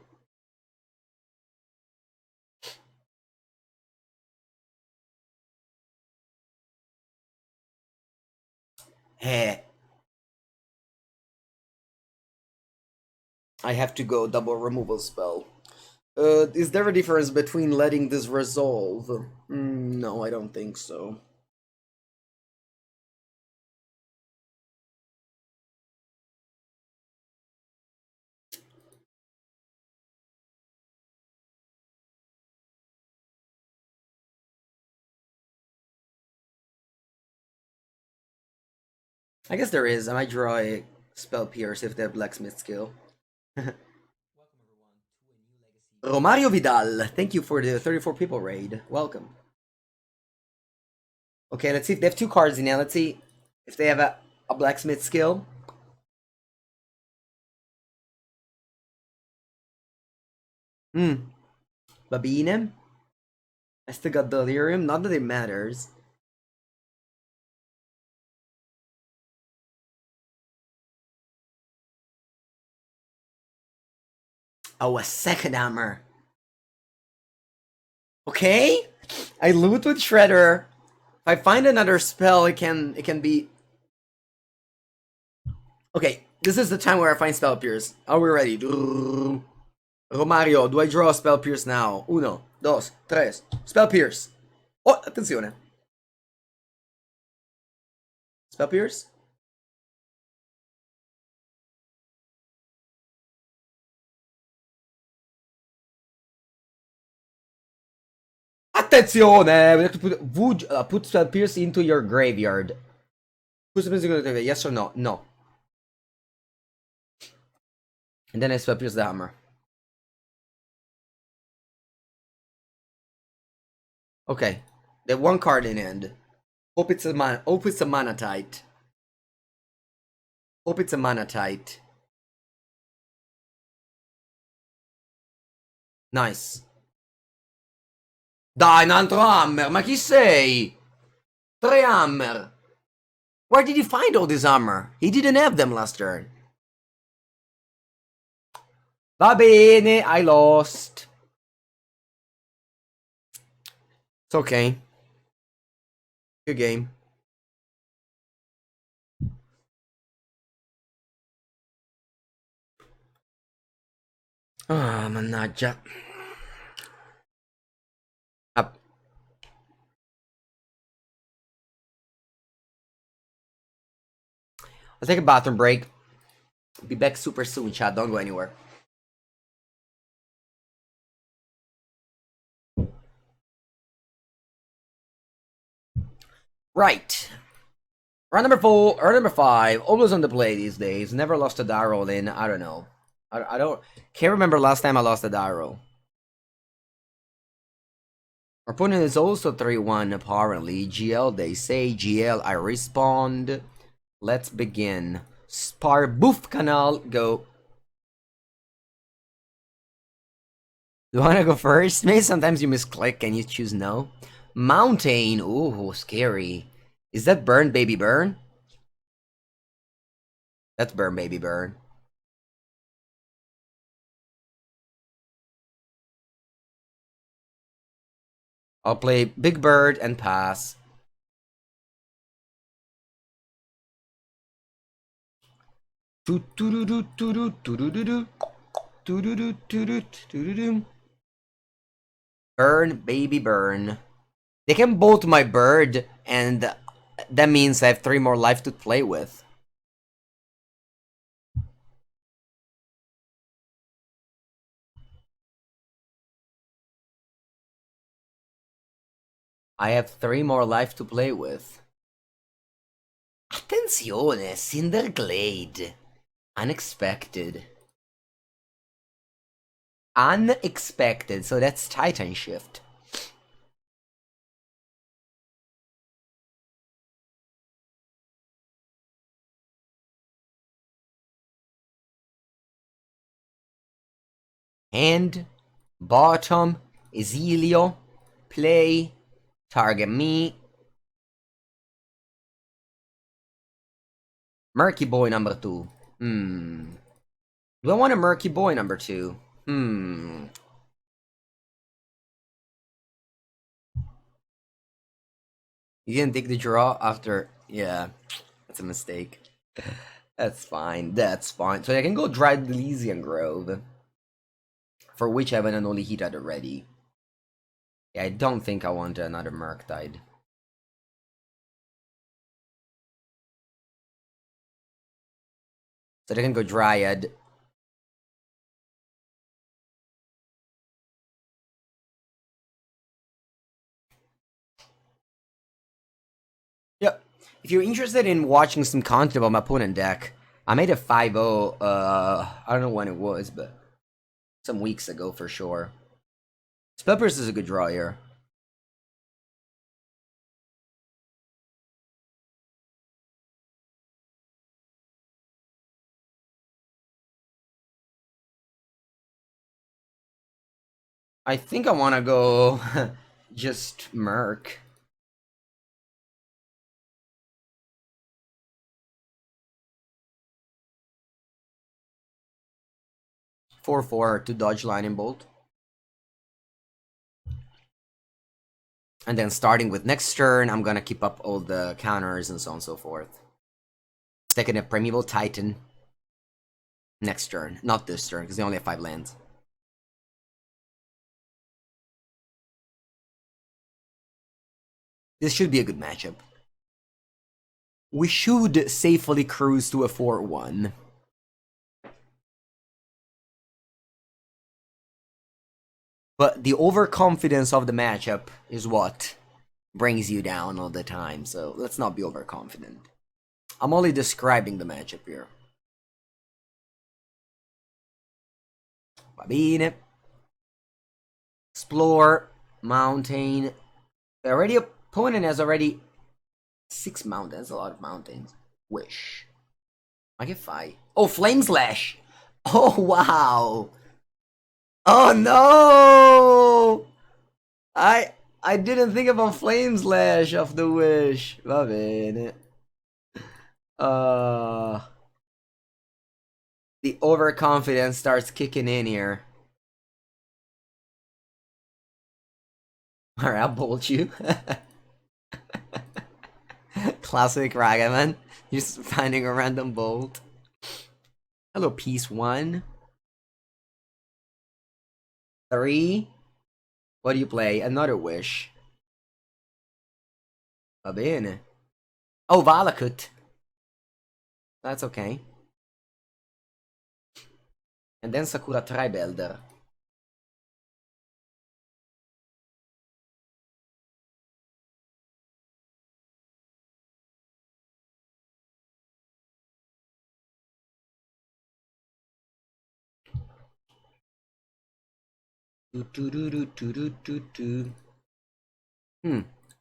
Heh. I have to go double removal spell. Is there a difference between letting this resolve? No, I don't think so. I guess there is. I might draw a Spell Pierce if they have Blacksmith skill. Romario Vidal, thank you for the 34 people raid. Welcome. Okay, let's see if they have 2 cards in here. Let's see if they have a blacksmith skill. Babine. I still got Delirium. Not that it matters. Oh, a second hammer. Okay. I loot with Shredder. If I find another spell, it can be. Okay, this is the time where I find Spell Pierce. Are we ready? Romario, do I draw a Spell Pierce now? 1, 2, 3. Spell Pierce. Oh, attenzione. Spell Pierce. Attenzione! We have to put Spell Pierce into your graveyard. Who's the graveyard? Yes or no? No. And then I Spell Pierce the hammer. Okay. They have 1 card in hand. Hope it's a Manatite. Hope it's a Manatite. Nice. Dai, un altro hammer! Ma chi sei? 3 hammer! Where did he find all this hammer? He didn't have them last turn. Va bene, I lost. It's okay. Good game. Ah, mannaggia. Up. I'll take a bathroom break. Be back super soon, chat. Don't go anywhere. Right. Round number 4, or number 5. Always on the play these days. Never lost a die roll in, I don't know. I don't can't remember last time I lost a die roll. Our opponent is also 3-1 apparently. GL, they say. GL, I respond. Let's begin. Spirebluff Canal, go. Do you want to go first? Maybe sometimes you misclick and you choose no. Mountain, ooh, scary. Is that burn, baby, burn? That's burn, baby, burn. I'll play Big Bird and pass. Burn, baby, burn. They can bolt my bird, and that means I have 3 more life to play with. I have 3 more life to play with. Attenzione, Cinderglade. Unexpected. Unexpected, so that's Titan Shift. Hand, bottom, Esilio, play, target me. Murky Boy number 2. Do I want a Murky Boy number 2? You didn't take the draw after... Yeah, that's a mistake. That's fine, that's fine. So I can go Dry Elysian Grove. For which I have an Unholy Heat already. Yeah, I don't think I want another Murktide. So they can go Dryad. Yep. If you're interested in watching some content about my opponent deck, I made a 5-0, I don't know when it was, but some weeks ago for sure. Spellpierce is a good draw here. I think I want to go just Merc. Four to dodge Lightning Bolt. And then starting with next turn, I'm gonna keep up all the counters and so on and so forth. Second a Primeval Titan. Next turn. Not this turn, because they only have 5 lands. This should be a good matchup. We should safely cruise to a 4-1. But the overconfidence of the matchup is what brings you down all the time, so let's not be overconfident. I'm only describing the matchup here. Va bene. Explore, Mountain. The opponent has already 6 mountains, a lot of mountains. Wish. I get 5. Oh, Flame Slash! Oh, wow! Oh, no! I didn't think about Flame Slash of the Wish. Va bene. The overconfidence starts kicking in here. Alright, I'll bolt you. Classic Ragavan. Just finding a random bolt. Hello, piece 1. 3. What do you play? Another Wish. Va bene. Oh, Valakut. That's okay. And then Sakura Tribe Elder.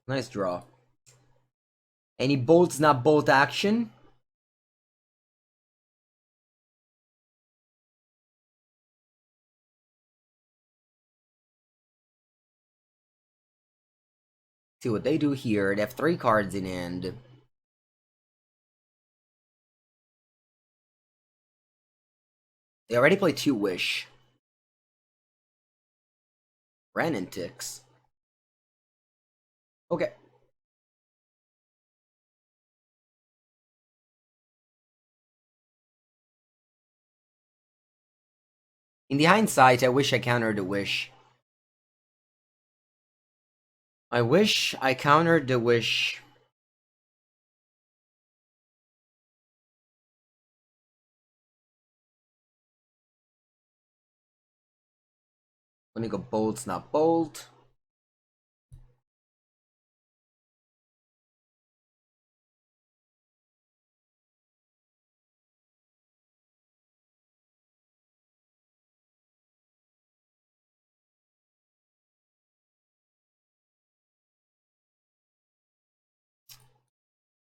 Nice draw. Any bolts not bolt action? See what they do here. They have 3 cards in hand. They already played 2 Wish. Renantix. Okay. In the hindsight, I wish I countered the Wish. I wish I countered the Wish. Let me go bolts, not bolt.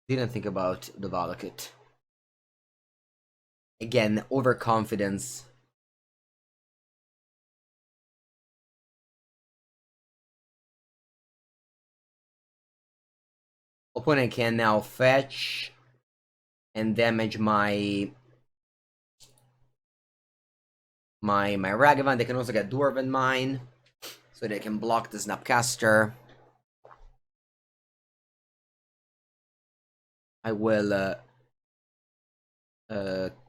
Didn't think about the Valakut. Again, overconfidence. Opponent can now fetch and damage my Ragavan. They can also get Dwarven Mine, so they can block the Snapcaster. I will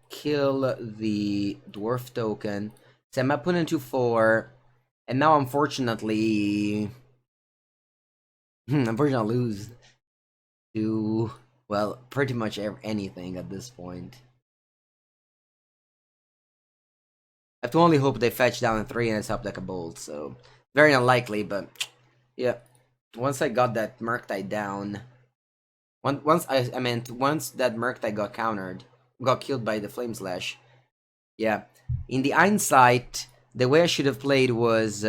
kill the Dwarf token. Send my opponent to 4, and now unfortunately, I lose to, well, pretty much anything at this point. I have to only hope they fetch down a 3 and it's up like a bolt, so very unlikely, but yeah. Once I got that Murktide down, once that Murktide got killed by the Flame Slash, yeah. In the hindsight, the way I should have played was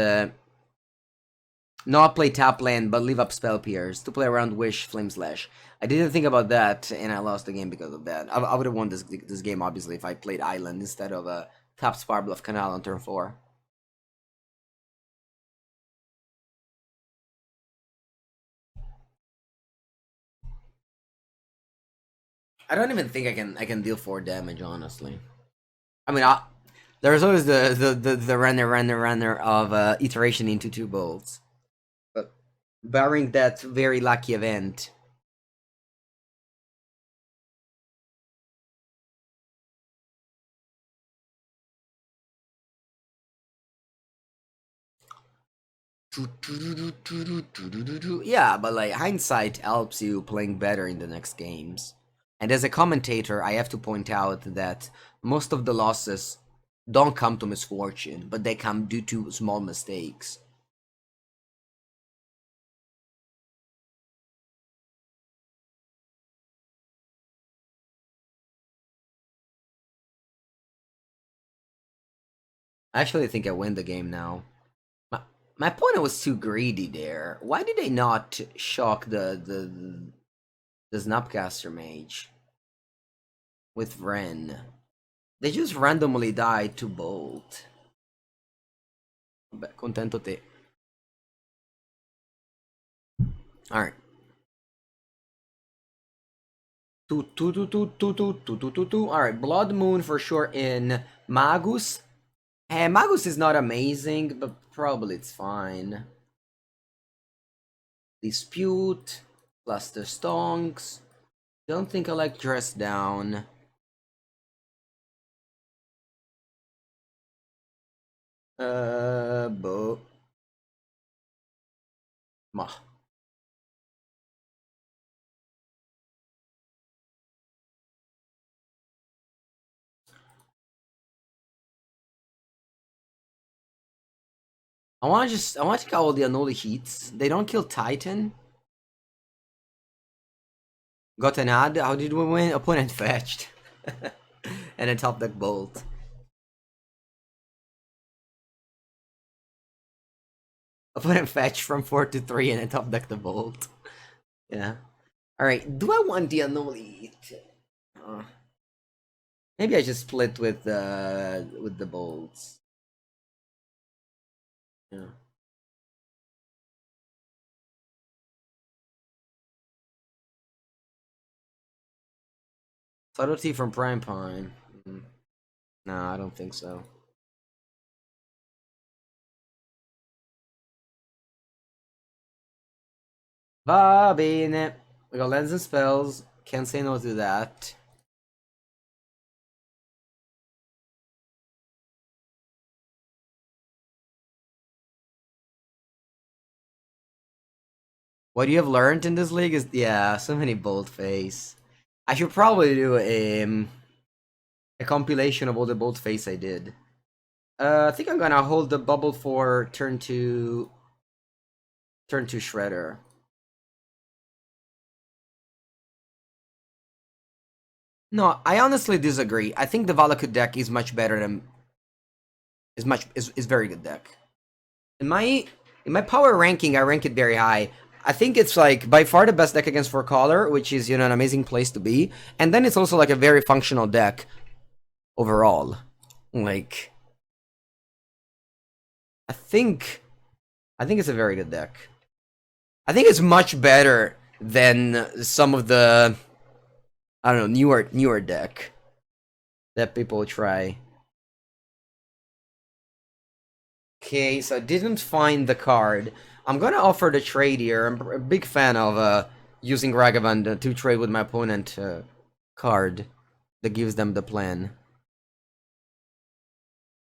not play tap land, but leave up Spell Pierce to play around Wish, Flame Slash. I didn't think about that, and I lost the game because of that. I would have won this game, obviously, if I played Island instead of tap Spirebluff Canal on turn 4. I don't even think I can deal 4 damage, honestly. I mean, there's always the runner of iteration into 2 bolts. But barring that very lucky event. Yeah, but like hindsight helps you playing better in the next games. And as a commentator, I have to point out that most of the losses don't come to misfortune, but they come due to small mistakes. I actually think I win the game now. My opponent was too greedy there. Why did they not shock the Snapcaster Mage with Ren? They just randomly died to Bolt. Beh, contento te. Alright. Alright, Blood Moon for sure in Magus. Magus is not amazing, but probably it's fine. Dispute, Flusterstorms. Don't think I like Dress Down. But... Mah. I want to take out all the Unholy Heats. They don't kill Titan. Got an ad. How did we win? Opponent fetched. And then top deck Bolt. Opponent fetched from 4 to 3 and then top deck the Bolt. Yeah. Alright, do I want the Unholy Heat? Maybe I just split with the Bolts. Yeah. Subtlety from Prime Pine. No, I don't think so. Va bene. We got Lens and Spells. Can't say no to that. What you have learned in this league is, yeah, so many boldface. I should probably do a compilation of all the boldface I did. I think I'm gonna hold the bubble for turn 2 Shredder. No, I honestly disagree. I think the Valakut deck is much better than is very good deck. In my power ranking, I rank it very high. I think it's like by far the best deck against 4-color, which is, you know, an amazing place to be. And then it's also like a very functional deck overall. Like, I think it's a very good deck. I think it's much better than some of the, I don't know, newer deck that people try. Okay, so I didn't find the card. I'm gonna offer the trade here. I'm a big fan of using Ragavan to trade with my opponent card that gives them the plan.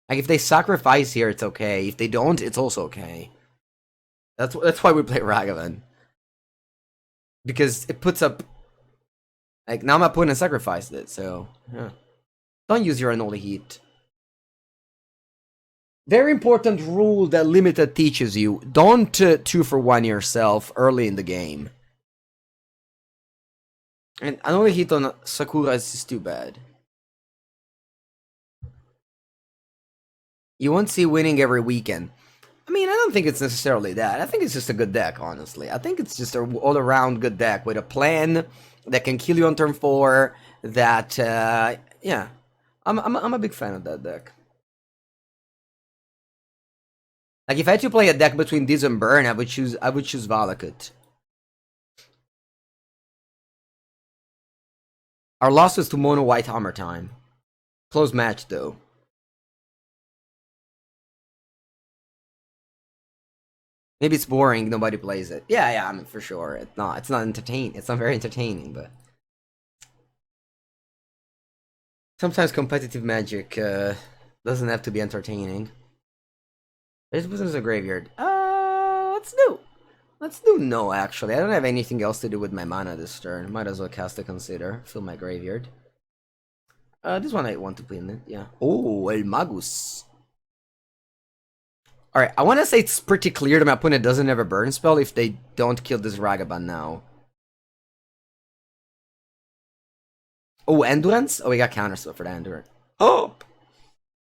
Like, if they sacrifice here, it's okay. If they don't, it's also okay. That's why we play Ragavan. Because it puts up... Like, now my opponent sacrificed it, so... Yeah. Don't use your Unholy Heat. Very important rule that Limited teaches you. Don't 2-for-1 yourself early in the game. And Unholy Heat on Sakura is too bad. You won't see winning every weekend. I mean, I don't think it's necessarily that. I think it's just a good deck, honestly. I think it's just an all-around good deck with a plan that can kill you on turn 4. That, yeah. I'm a big fan of that deck. Like, if I had to play a deck between this and Burn, I would choose Valakut. Our loss was to Mono White Hammer Time. Close match though. Maybe it's boring, nobody plays it. Yeah, I mean for sure. It's not entertaining. It's not very entertaining, but sometimes competitive Magic doesn't have to be entertaining. This was a graveyard. Let's do no, actually. I don't have anything else to do with my mana this turn. Might as well cast a Consider. Fill my graveyard. This one I want to play in it, yeah. Oh, El Magus. Alright, I want to say it's pretty clear that my opponent doesn't have a burn spell if they don't kill this Ragavan now. Oh, Endurance? Oh, we got Counterspell for the Endurance. Oh!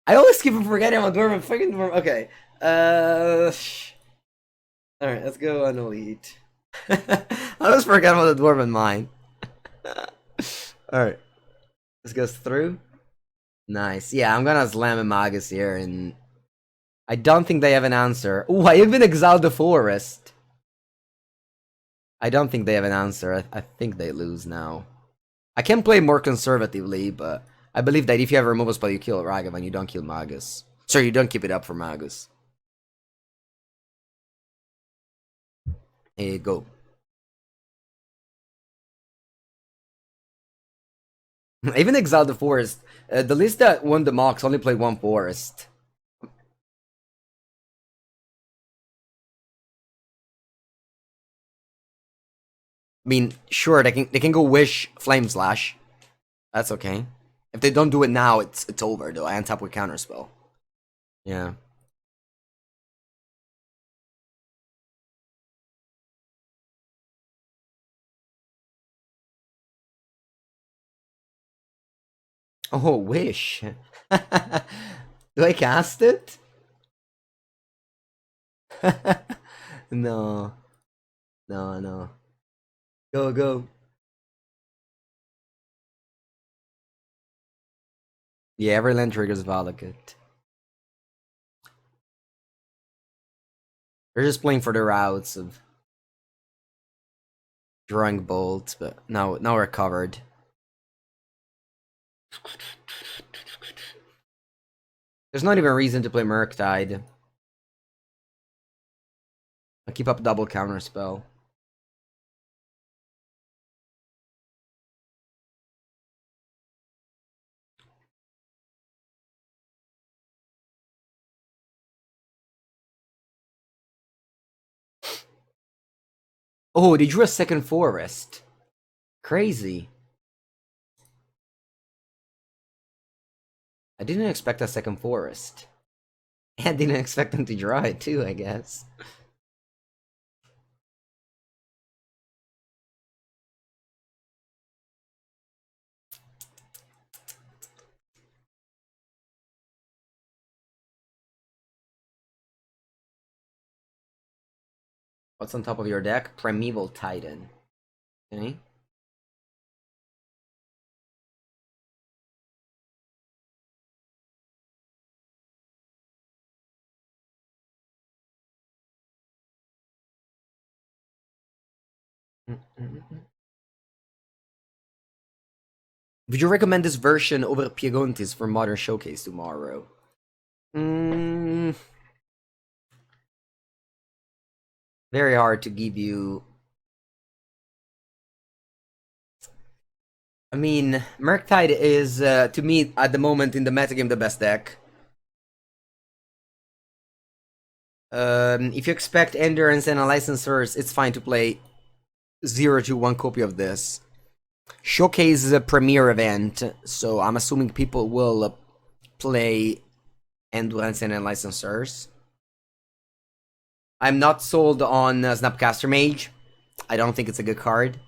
I always keep forgetting about Dwarven. Fucking Dwarven. Okay. Alright, let's go Unholy Heat. I always forget about the Dwarven Mine. Alright. This goes through. Nice. Yeah, I'm gonna slam a Magus here, and I don't think they have an answer. Oh, I even exiled the forest. I don't think they have an answer. I think they lose now. I can play more conservatively, but I believe that if you have a removal spell, you kill Ragavan, you don't kill Magus. Sorry, you don't keep it up for Magus. Here you go. I even exiled the forest. The list that won the mocks only played one forest. I mean, sure, they can go Wish, Flame Slash. That's okay. If they don't do it now, it's over though. I untap with Counterspell. Yeah. Oh, Wish. Do I cast it? No. No. Go. Yeah, every land triggers Valakut. They're just playing for the routes of drawing bolts, but now we're covered. There's not even a reason to play Murktide. I'll keep up double Counterspell. Oh, they drew a second forest. Crazy. I didn't expect a second forest. I didn't expect them to draw it too, I guess. What's on top of your deck? Primeval Titan. Okay. Would you recommend this version over Piegontis for Modern Showcase tomorrow? Very hard to give you. I mean, Murktide is, to me, at the moment in the metagame, the best deck. If you expect Endurance and a Licensors, it's fine to play 0 to 1 copy of this. Showcase is a premier event, so I'm assuming people will play Endurance and Licensors. I'm not sold on Snapcaster Mage. I don't think it's a good card.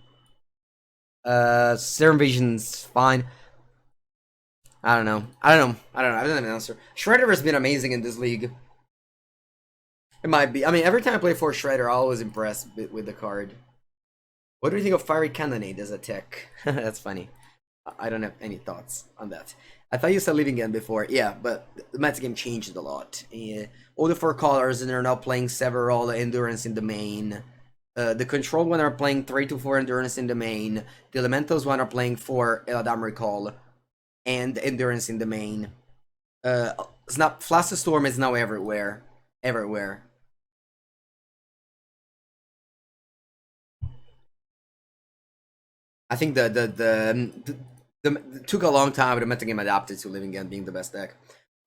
Serum Visions, fine. I don't know. I don't have an answer. Shredder has been amazing in this league. It might be. I mean, every time I play for Shredder, I'm always impressed with the card. What do you think of Fiery Cannonade as a tech? That's funny. I don't have any thoughts on that. I thought you said Living End before. Yeah, but the metagame changed a lot. All the 4 colors, and they're now playing several Endurance in the main. The control one are playing 3 to 4 endurance in the main. The elementals one are playing 4 Eladam Recall and endurance in the main. Flusterstorm is now everywhere. Everywhere. I think the took a long time, but the metagame adapted to Living End being the best deck.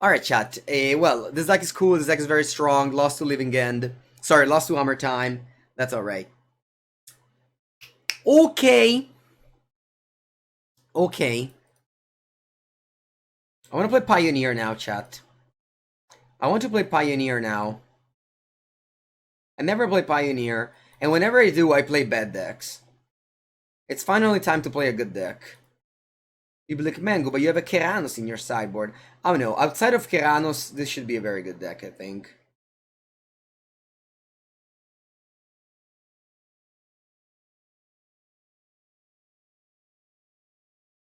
Alright, chat. Well, this deck is cool. This deck is very strong. Lost to Living End. Sorry, lost to Hammer Time. That's alright. Okay. Okay. I want to play Pioneer now, chat. I want to play Pioneer now. I never play Pioneer, and whenever I do, I play bad decks. It's finally time to play a good deck. You'd be like, Mango, but you have a Keranos in your sideboard. I don't know. Outside of Keranos, this should be a very good deck, I think.